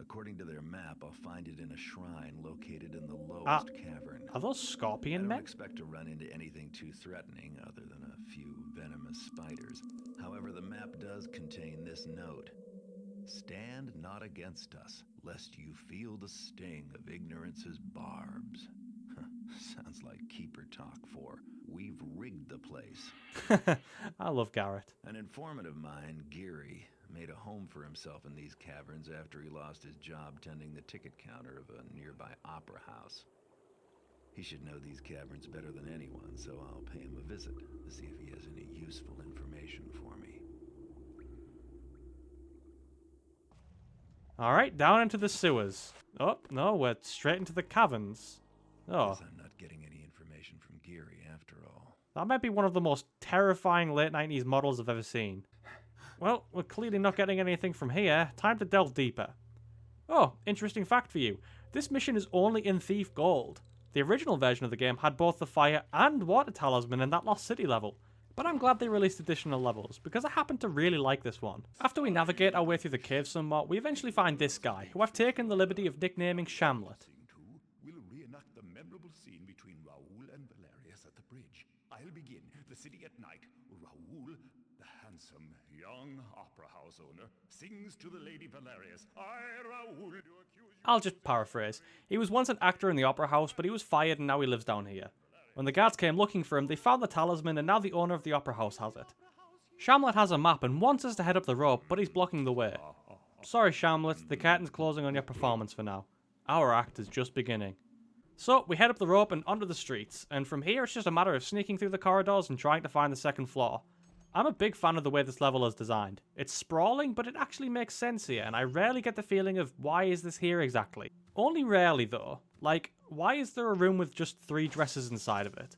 According to their map, I'll find it in a shrine located in the lowest cavern. Are those scorpion men? I don't expect to run into anything too threatening other than a few venomous spiders. However, the map does contain this note. Stand not against us, lest you feel the sting of ignorance's barbs. Sounds like keeper talk for we've rigged the place. I love Garrett. An informant of mine, Geary, made a home for himself in these caverns after he lost his job tending the ticket counter of a nearby opera house. He should know these caverns better than anyone, so I'll pay him a visit to see if he has any useful information for me. Alright, down into the sewers. Oh, no, we're straight into the caverns. Oh. Guess I'm not getting any information from Geary after all. That might be one of the most terrifying late 90s models I've ever seen. Well, we're clearly not getting anything from here. Time to delve deeper. Oh, interesting fact for you. This mission is only in Thief Gold. The original version of the game had both the fire and water talisman in that Lost City level. but I'm glad they released additional levels, because I happen to really like this one. After we navigate our way through the cave somewhat, we eventually find this guy, who I've taken the liberty of nicknaming Shamlet. We'll reenact the memorable scene between Raoul and Valerius at the bridge. I'll begin. The city at night. Raoul, the handsome, young opera house owner, sings to the Lady Valerius. I, Raoul, do accuse you... I'll just paraphrase. He was once an actor in the opera house, but he was fired and now he lives down here. When the guards came looking for him, they found the talisman and now the owner of the opera house has it. Shamlet has a map and wants us to head up the rope, but he's blocking the way. Sorry Shamlet, the curtain's closing on your performance for now. Our act is just beginning. So, we head up the rope and onto the streets, and from here it's just a matter of sneaking through the corridors and trying to find the second floor. I'm a big fan of the way this level is designed. It's sprawling, but it actually makes sense here, and I rarely get the feeling of why is this here exactly. Only rarely though. Like, why is there a room with just 3 dressers inside of it?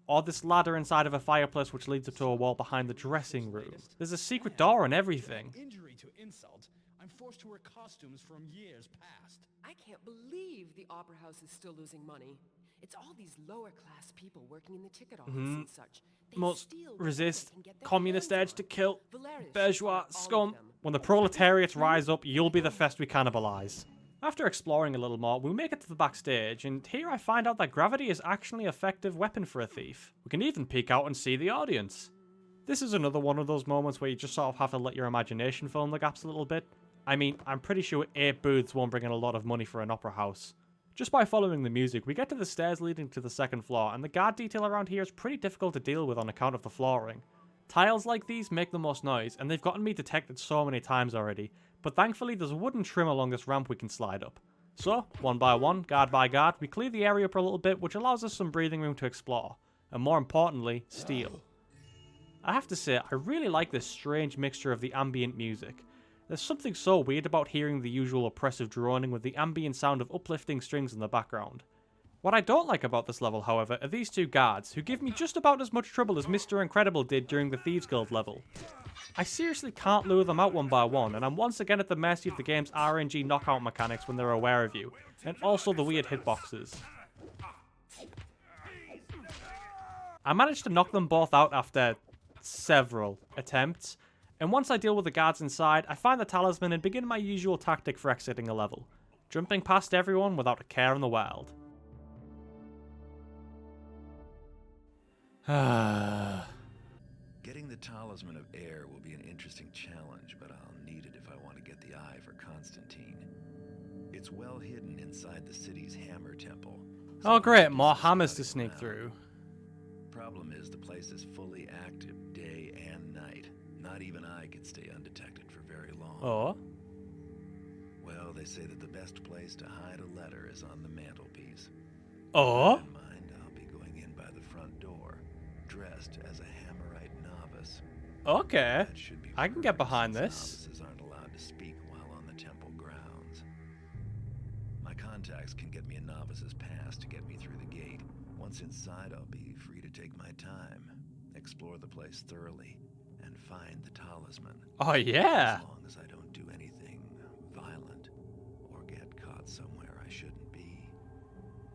Or this ladder inside of a fireplace which leads up to a wall behind the dressing room. There's a secret door and everything. Injury to insult, I'm forced to wear costumes from years past. I can't believe the Opera House is still losing money. It's all these lower class people working in the ticket office and such. They Most steal resist, and get their communist hands edge on. to kill, Valerius bourgeois, should find all scum. of them. When the proletariats rise up, you'll be the first we cannibalize. After exploring a little more, we make it to the backstage, and here I find out that gravity is actually an effective weapon for a thief. We can even peek out and see the audience. This is another one of those moments where you just sort of have to let your imagination fill in the gaps a little bit. I mean, I'm pretty sure 8 booths won't bring in a lot of money for an opera house. Just by following the music, we get to the stairs leading to the second floor, and the guard detail around here is pretty difficult to deal with on account of the flooring. Tiles like these make the most noise, and they've gotten me detected so many times already, but thankfully there's a wooden trim along this ramp we can slide up. So, one by one, guard by guard, we clear the area up a little bit, which allows us some breathing room to explore, and more importantly, steal. I have to say, I really like this strange mixture of the ambient music. There's something so weird about hearing the usual oppressive droning with the ambient sound of uplifting strings in the background. What I don't like about this level, however, are these 2 guards, who give me just about as much trouble as Mr. Incredible did during the Thieves Guild level. I seriously can't lure them out one by one, and I'm once again at the mercy of the game's RNG knockout mechanics when they're aware of you, and also the weird hitboxes. I managed to knock them both out after several attempts, and once I deal with the guards inside, I find the talisman and begin my usual tactic for exiting a level, jumping past everyone without a care in the world. Getting the Talisman of Air will be an interesting challenge, but I'll need it if I want to get the eye for Constantine. It's well hidden inside the city's hammer temple. Oh great, more hammers to sneak through. Problem is, the place is fully active day and night. Not even I can stay undetected for very long. Oh? Well, they say that the best place to hide a letter is on the mantelpiece. Oh? In mind, I'll be going in by the front door, dressed as a Hammerite novice. Okay. That should be I can get perfect, behind since this. Novices aren't allowed to speak while on the temple grounds. My contacts can get me a novice's pass to get me through the gate. Once inside, I'll be free to take my time, explore the place thoroughly, and find the talisman. Oh yeah. As long as I don't do anything violent or get caught somewhere I shouldn't be.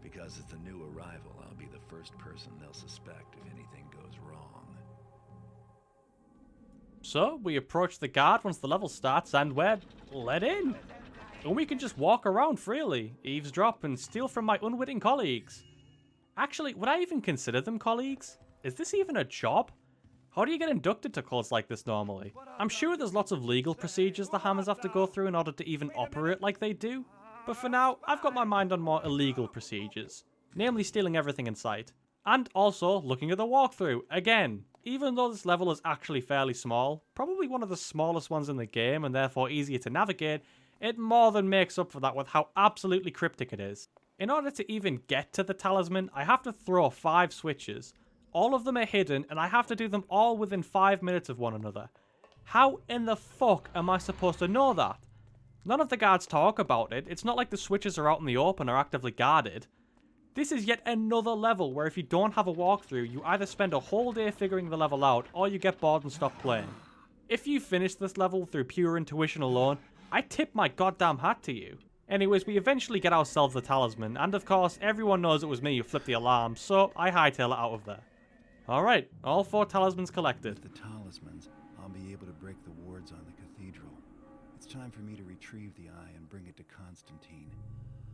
Because as the new arrival, I'll be the first person they'll suspect if anything goes wrong. So, we approach the guard once the level starts and we're let in. And we can just walk around freely, eavesdrop and steal from my unwitting colleagues. Actually, would I even consider them colleagues? Is this even a job? How do you get inducted to cults like this normally? I'm sure there's lots of legal procedures the Hammers have to go through in order to even operate like they do. But for now, I've got my mind on more illegal procedures. Namely stealing everything in sight. And also looking at the walkthrough, again. Even though this level is actually fairly small, probably one of the smallest ones in the game and therefore easier to navigate, it more than makes up for that with how absolutely cryptic it is. In order to even get to the talisman, I have to throw 5 switches. All of them are hidden, and I have to do them all within 5 minutes of one another. How in the fuck am I supposed to know that? None of the guards talk about it. It's not like the switches are out in the open or actively guarded. This is yet another level where if you don't have a walkthrough, you either spend a whole day figuring the level out, or you get bored and stop playing. If you finish this level through pure intuition alone, I tip my goddamn hat to you. Anyways, we eventually get ourselves the talisman, and of course, everyone knows it was me who flipped the alarm, so I hightail it out of there. Alright, all 4 talismans collected. With the talismans, I'll be able to break the wards on the cathedral. It's time for me to retrieve the eye and bring it to Constantine.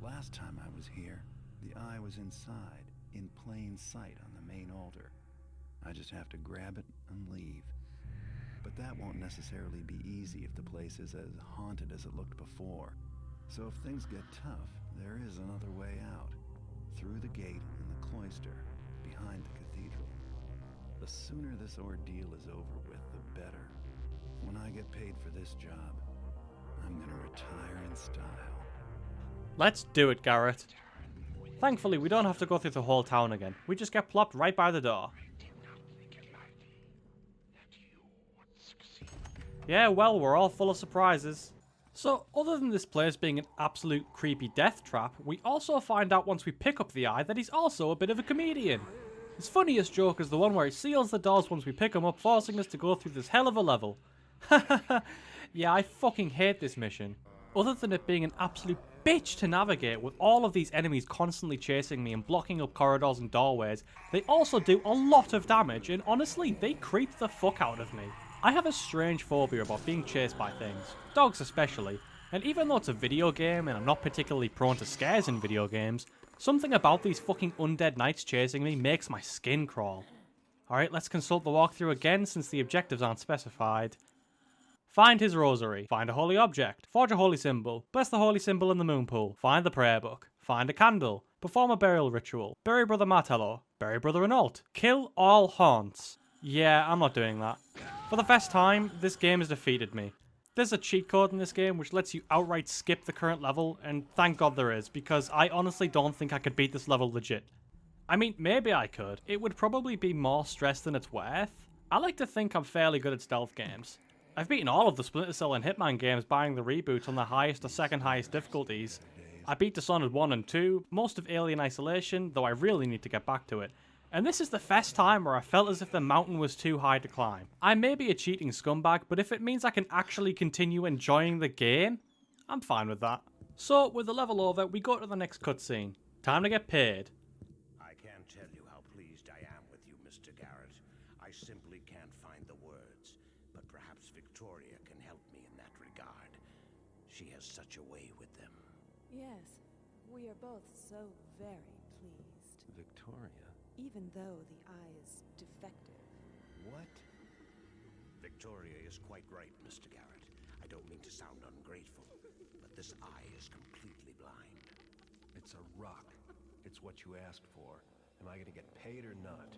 Last time I was here, the eye was inside, in plain sight on the main altar. I just have to grab it and leave. But that won't necessarily be easy if the place is as haunted as it looked before. So if things get tough, there is another way out. Through the gate in the cloister, behind the cathedral. The sooner this ordeal is over with, the better. When I get paid for this job, I'm gonna retire in style. Let's do it, Garrett. Thankfully, we don't have to go through the whole town again. We just get plopped right by the door. Yeah, well, we're all full of surprises. So, other than this place being an absolute creepy death trap, we also find out once we pick up the eye that he's also a bit of a comedian. His funniest joke is the one where he seals the doors once we pick him up, forcing us to go through this hell of a level. Yeah, I fucking hate this mission. Other than it being an absolute bitch to navigate with all of these enemies constantly chasing me and blocking up corridors and doorways, they also do a lot of damage, and honestly, they creep the fuck out of me. I have a strange phobia about being chased by things, dogs especially, and even though it's a video game and I'm not particularly prone to scares in video games, something about these fucking undead knights chasing me makes my skin crawl. Alright, let's consult the walkthrough again since the objectives aren't specified. Find his rosary, find a holy object, forge a holy symbol, bless the holy symbol in the moon pool, find the prayer book, find a candle, perform a burial ritual, bury brother Martello, bury brother Renault, kill all haunts. Yeah, I'm not doing that. For the first time, this game has defeated me. There's a cheat code in this game which lets you outright skip the current level, and thank God there is, because I honestly don't think I could beat this level legit. I mean, maybe I could. It would probably be more stress than it's worth. I like to think I'm fairly good at stealth games. I've beaten all of the Splinter Cell and Hitman games buying the reboots on the highest or second highest difficulties. I beat Dishonored 1 and 2, most of Alien Isolation, though I really need to get back to it. And this is the first time where I felt as if the mountain was too high to climb. I may be a cheating scumbag, but if it means I can actually continue enjoying the game, I'm fine with that. So, with the level over, we go to the next cutscene. Time to get paid. I can't tell you how pleased I am with you, Mr. Garrett. I simply can't find the words, but perhaps Victoria can help me in that regard. She has such a way with them. Yes, we are both so very pleased. Victoria? Even though the eye is defective. What? Victoria is quite right, Mr. Garrett. I don't mean to sound ungrateful, but this eye is completely blind. It's a rock. It's what you asked for. Am I gonna get paid or not?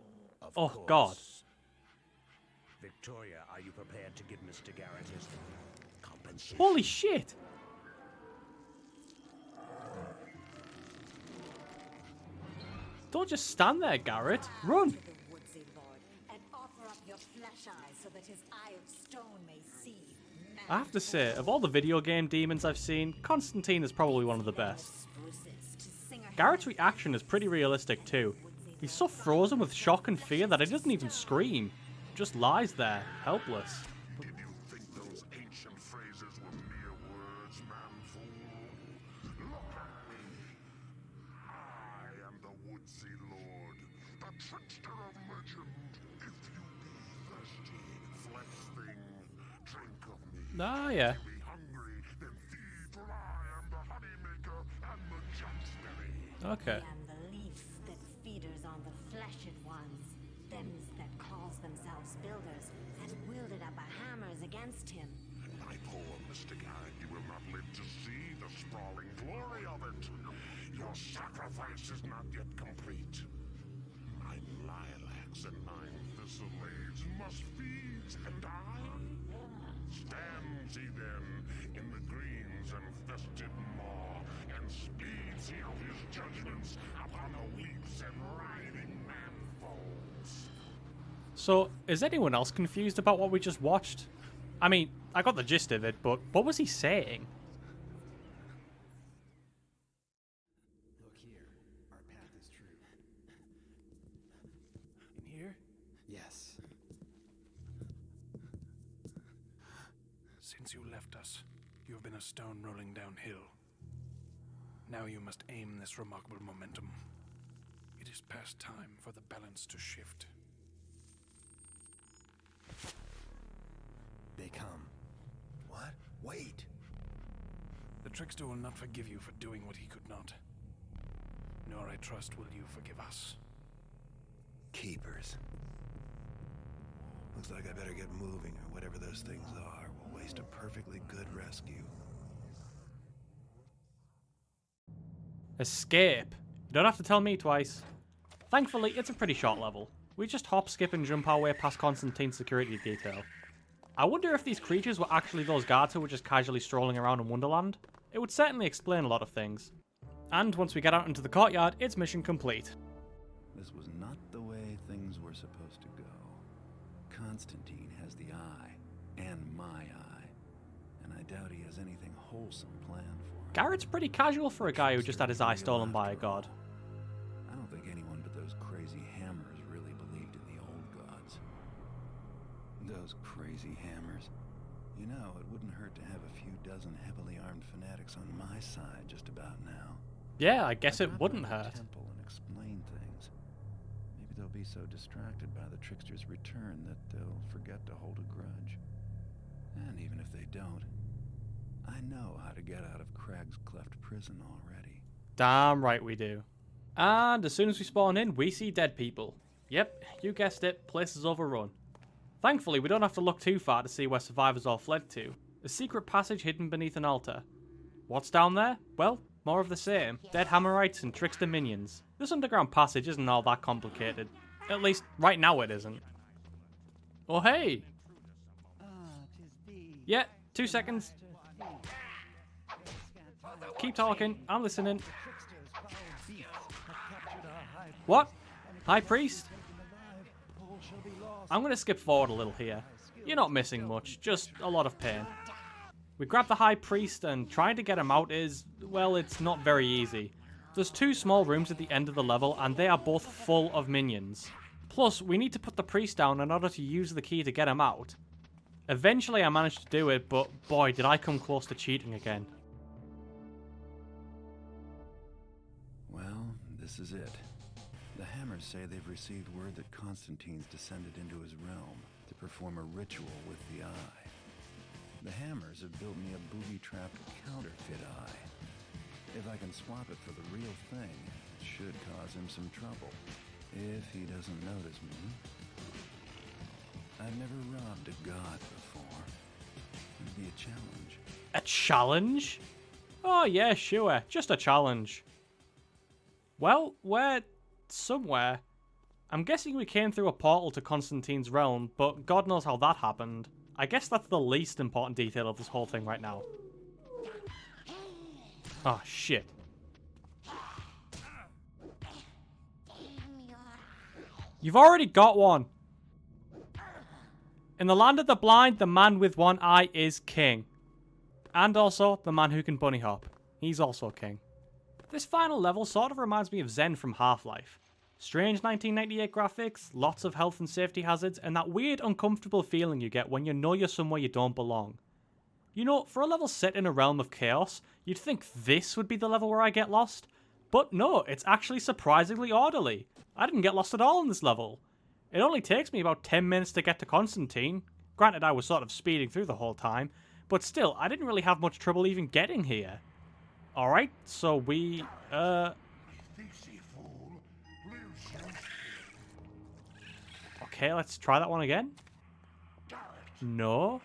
Of Oh, course. God. Victoria, are you prepared to give Mr. Garrett his compensation? Holy shit! Don't just stand there, Garrett. Run! To the woodsy lord, and offer up your flesh eye so that his eye of stone may see. I have to say, of all the video game demons I've seen, Constantine is probably one of the best. Garrett's reaction is pretty realistic too. He's so frozen with shock and fear that he doesn't even scream. Just lies there, helpless. Did you think those ancient phrases were mere words, man-fool? Look at me. I am the woodsy lord, the trickster of legend. If you be thirsty, flesh thing, drink of me. Ah, yeah. Be hungry, then feed, for I am the honeymaker and the jumpsberry. Okay. I am the leaf that feeders on the fleshed ones, thems that calls themselves builders, and wielded up a hammers against him. My poor Mr. Garrett, you will not live to see the sprawling glory of it. Your sacrifice is not yet complete. 9 lilacs and 9 thistle leaves must feed, and I? Stands he then in the green's infested maw, and speeds he out his judgments upon the weeps and writhing manfolds. So, is anyone else confused about what we just watched? I mean, I got the gist of it, but what was he saying? Look here. Our path is true. In here? Yes. Since you left us, you have been a stone rolling downhill. Now you must aim this remarkable momentum. It is past time for the balance to shift. they come. What? Wait! The trickster will not forgive you for doing what he could not. Nor, I trust, will you forgive us. Keepers. Looks like I better get moving, or whatever those things are will waste a perfectly good rescue. Escape. You don't have to tell me twice. Thankfully, it's a pretty short level. We just hop, skip, and jump our way past Constantine's security detail. I wonder if these creatures were actually those guards who were just casually strolling around in Wonderland. It would certainly explain a lot of things. And once we get out into the courtyard, it's mission complete. This was not the way things were supposed to go. Constantine has the eye, and my eye, and I doubt he has anything wholesome planned for him. Garrett's pretty casual for a guy who just had his eye stolen by a god. I don't think anyone but those crazy hammers really believed in the old gods. Those crazy hammers. You know, it wouldn't hurt to have a few dozen heavily armed fanatics on my side just about now. Yeah, I guess it wouldn't hurt. Temple and explain things. Maybe they'll be so distracted by the trickster's return that they'll forget to hold a grudge. And even if they don't, I know how to get out of Crag's Cleft prison already. Damn right we do. And as soon as we spawn in, we see dead people. Yep, you guessed it, place is overrun. Thankfully, we don't have to look too far to see where survivors all fled to. A secret passage hidden beneath an altar. What's down there? Well, more of the same. Dead Hammerites and trickster minions. This underground passage isn't all that complicated. At least, right now it isn't. Oh hey! Yeah, 2 seconds. Keep talking, I'm listening. What? High Priest? I'm gonna skip forward a little here. You're not missing much, just a lot of pain. We grab the High Priest and trying to get him out is, well, it's not very easy. There's 2 small rooms at the end of the level and they are both full of minions. Plus, we need to put the priest down in order to use the key to get him out. Eventually I managed to do it, but boy did I come close to cheating again. Well, this is it. The Hammers say they've received word that Constantine's descended into his realm to perform a ritual with the eye. The Hammers have built me a booby-trapped counterfeit eye. If I can swap it for the real thing, it should cause him some trouble. If he doesn't notice me. I've never robbed a god before. It'd be a challenge. A challenge? Oh yeah, sure. Just a challenge. Well, we're somewhere. I'm guessing we came through a portal to Constantine's realm, but God knows how that happened. I guess that's the least important detail of this whole thing right now. Oh, shit. You've already got one. In the land of the blind, the man with one eye is king. And also, the man who can bunny hop. He's also king. This final level sort of reminds me of Zen from Half-Life. Strange 1998 graphics, lots of health and safety hazards, and that weird uncomfortable feeling you get when you know you're somewhere you don't belong. You know, for a level set in a realm of chaos, you'd think this would be the level where I get lost. But no, it's actually surprisingly orderly. I didn't get lost at all in this level. It only takes me about 10 minutes to get to Constantine. Granted, I was sort of speeding through the whole time, but still, I didn't really have much trouble even getting here. Alright, so we, Okay, let's try that one again. No.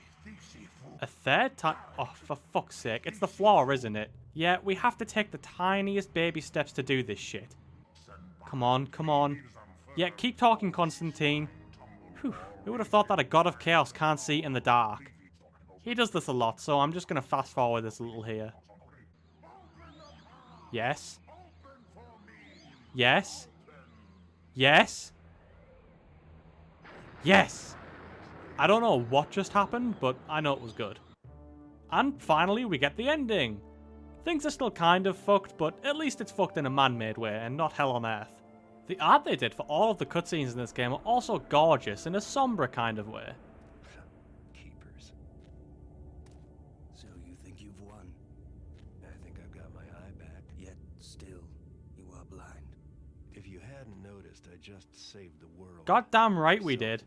A third time? Oh, for fuck's sake. It's the floor, isn't it? Yeah, we have to take the tiniest baby steps to do this shit. Come on, come on. Yeah, keep talking, Constantine. Whew. Who would have thought that a god of chaos can't see in the dark? He does this a lot, so I'm just going to fast forward this a little here. Yes. Yes. Yes. Yes! I don't know what just happened, but I know it was good. And finally, we get the ending. Things are still kind of fucked, but at least it's fucked in a man-made way and not hell on earth. The art they did for all of the cutscenes in this game are also gorgeous in a somber kind of way. Keepers. So you think you've won? I think I've got my eye back, yet still, you are blind. If you hadn't noticed, I just saved the world. Goddamn right we did.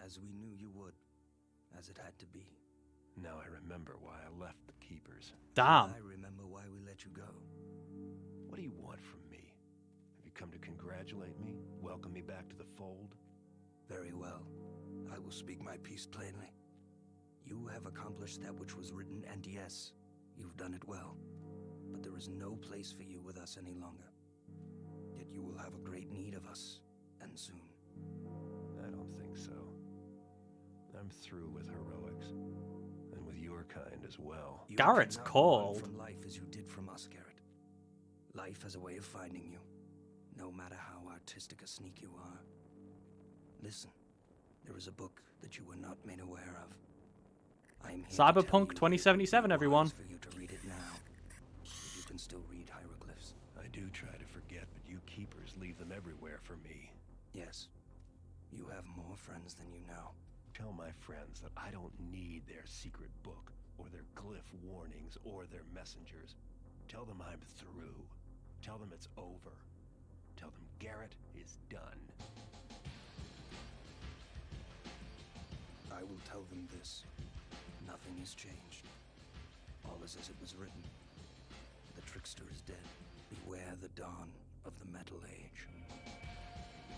As we knew you would. as it had to be. Now I remember why I left the Keepers. Damn. I remember why we let you go. What do you want from me? Have you come to congratulate me? Welcome me back to the fold? Very well. I will speak my piece plainly. You have accomplished that which was written, and yes, you've done it well. But there is no place for you with us any longer. Yet you will have a great need of us, and soon. I don't think so. I'm through with heroics. And with your kind as well. You Garrett's cannot cold. run from life as you did from us, Garrett. Life has a way of finding you, no matter how artistic a sneak you are. Listen, there is a book that you were not made aware of. I am here Cyberpunk to tell you 2077, it everyone. for you to read it now. If you can still read hieroglyphs. I do try to forget, but you Keepers leave them everywhere for me. Yes, you have more friends than you know. Tell my friends that I don't need their secret book, or their glyph warnings, or their messengers. Tell them I'm through. Tell them it's over. Tell them Garrett is done. I will tell them this. Nothing has changed. All is as it was written. The trickster is dead. Beware the dawn of the Metal Age.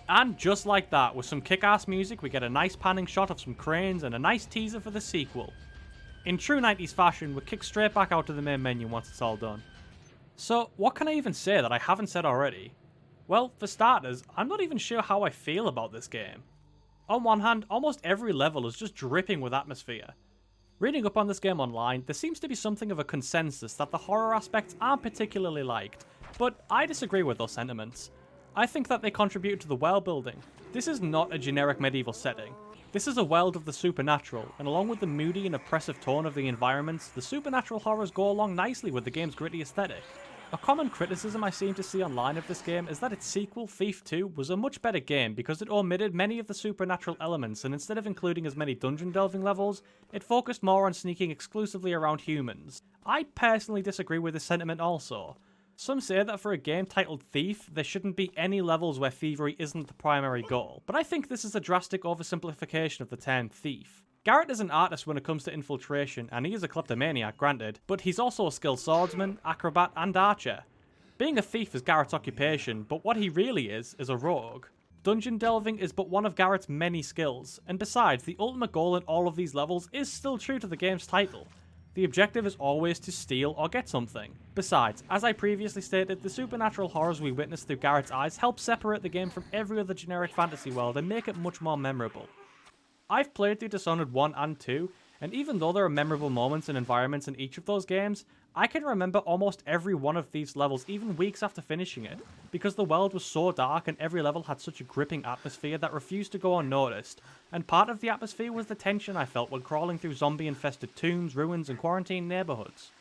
And just like that, with some kick-ass music, we get a nice panning shot of some cranes and a nice teaser for the sequel. In true 90s fashion, we're kicked straight back out to the main menu once it's all done. So, what can I even say that I haven't said already? Well, for starters, I'm not even sure how I feel about this game. On one hand, almost every level is just dripping with atmosphere. Reading up on this game online, there seems to be something of a consensus that the horror aspects aren't particularly liked, but I disagree with those sentiments. I think that they contribute to the world building. This is not a generic medieval setting. This is a world of the supernatural, and along with the moody and oppressive tone of the environments, the supernatural horrors go along nicely with the game's gritty aesthetic. A common criticism I seem to see online of this game is that its sequel, Thief 2, was a much better game because it omitted many of the supernatural elements, and instead of including as many dungeon delving levels, it focused more on sneaking exclusively around humans. I personally disagree with this sentiment also. Some say that for a game titled Thief, there shouldn't be any levels where thievery isn't the primary goal, but I think this is a drastic oversimplification of the term thief. Garrett is an artist when it comes to infiltration, and he is a kleptomaniac, granted, but he's also a skilled swordsman, acrobat, and archer. Being a thief is Garrett's occupation, but what he really is a rogue. Dungeon delving is but one of Garrett's many skills, and besides, the ultimate goal in all of these levels is still true to the game's title. The objective is always to steal or get something. Besides, as I previously stated, the supernatural horrors we witness through Garrett's eyes help separate the game from every other generic fantasy world and make it much more memorable. I've played through Dishonored 1 and 2, and even though there are memorable moments and environments in each of those games, I can remember almost every one of these levels even weeks after finishing it, because the world was so dark and every level had such a gripping atmosphere that refused to go unnoticed, and part of the atmosphere was the tension I felt when crawling through zombie-infested tombs, ruins, and quarantined neighbourhoods.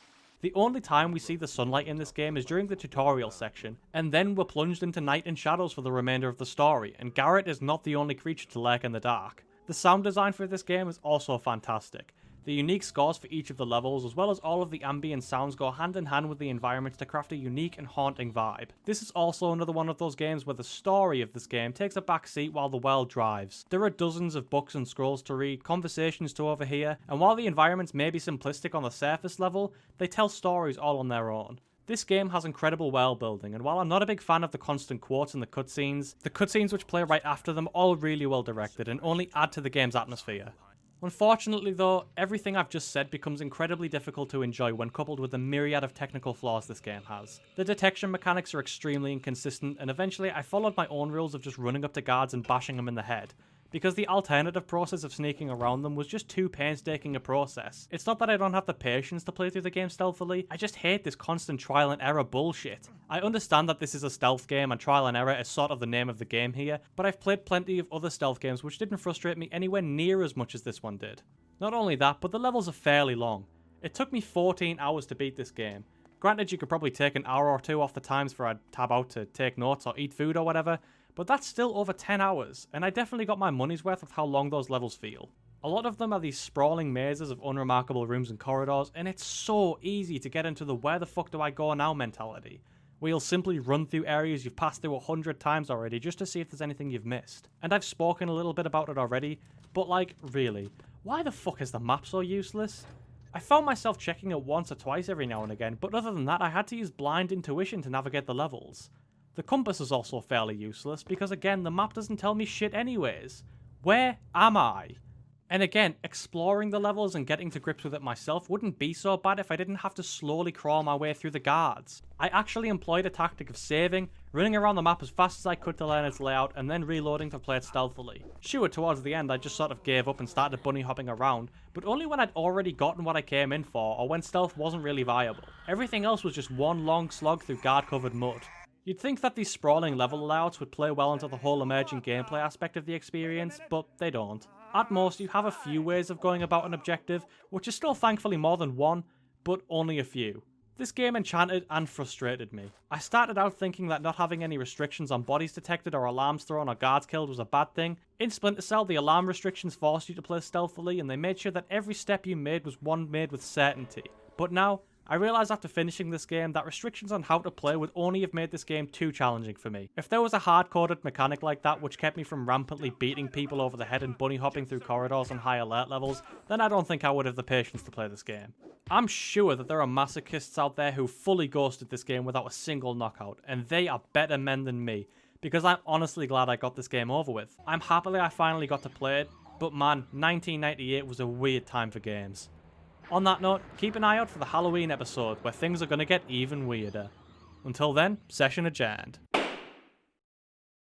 The only time we see the sunlight in this game is during the tutorial section, and then we're plunged into night and shadows for the remainder of the story, and Garrett is not the only creature to lurk in the dark. The sound design for this game is also fantastic. The unique scores for each of the levels, as well as all of the ambient sounds, go hand in hand with the environments to craft a unique and haunting vibe. This is also another one of those games where the story of this game takes a back seat while the world drives. There are dozens of books and scrolls to read, conversations to overhear, and while the environments may be simplistic on the surface level, they tell stories all on their own. This game has incredible world building, and while I'm not a big fan of the constant quotes and the cutscenes which play right after them are all really well directed and only add to the game's atmosphere. Unfortunately though, everything I've just said becomes incredibly difficult to enjoy when coupled with the myriad of technical flaws this game has. The detection mechanics are extremely inconsistent, and eventually I followed my own rules of just running up to guards and bashing them in the head, because the alternative process of sneaking around them was just too painstaking a process. It's not that I don't have the patience to play through the game stealthily, I just hate this constant trial and error bullshit. I understand that this is a stealth game and trial and error is sort of the name of the game here, but I've played plenty of other stealth games which didn't frustrate me anywhere near as much as this one did. Not only that, but the levels are fairly long. It took me 14 hours to beat this game. Granted, you could probably take an hour or two off the times for I'd tab out to take notes or eat food or whatever, but that's still over 10 hours, and I definitely got my money's worth with how long those levels feel. A lot of them are these sprawling mazes of unremarkable rooms and corridors, and it's so easy to get into the where the fuck do I go now mentality. where you'll simply run through areas you've passed through 100 times already just to see if there's anything you've missed. And I've spoken a little bit about it already, but like, really, why the fuck is the map so useless? I found myself checking it once or twice every now and again, but other than that I had to use blind intuition to navigate the levels. The compass is also fairly useless because again the map doesn't tell me shit anyways. Where am I? And again, exploring the levels and getting to grips with it myself wouldn't be so bad if I didn't have to slowly crawl my way through the guards. I actually employed a tactic of saving, running around the map as fast as I could to learn its layout, and then reloading to play it stealthily. Sure, towards the end I just sort of gave up and started bunny hopping around, but only when I'd already gotten what I came in for, or when stealth wasn't really viable. Everything else was just one long slog through guard covered mud. You'd think that these sprawling level layouts would play well into the whole emerging gameplay aspect of the experience, but they don't. At most, you have a few ways of going about an objective, which is still thankfully more than one, but only a few. This game enchanted and frustrated me. I started out thinking that not having any restrictions on bodies detected or alarms thrown or guards killed was a bad thing. In Splinter Cell, the alarm restrictions forced you to play stealthily, and they made sure that every step you made was one made with certainty. But now, I realise after finishing this game that restrictions on how to play would only have made this game too challenging for me. If there was a hard-coded mechanic like that which kept me from rampantly beating people over the head and bunny hopping through corridors on high alert levels, then I don't think I would have the patience to play this game. I'm sure that there are masochists out there who fully ghosted this game without a single knockout, and they are better men than me, because I'm honestly glad I got this game over with. I'm happy I finally got to play it, but man, 1998 was a weird time for games. On that note, keep an eye out for the Halloween episode where things are going to get even weirder. Until then, session adjourned.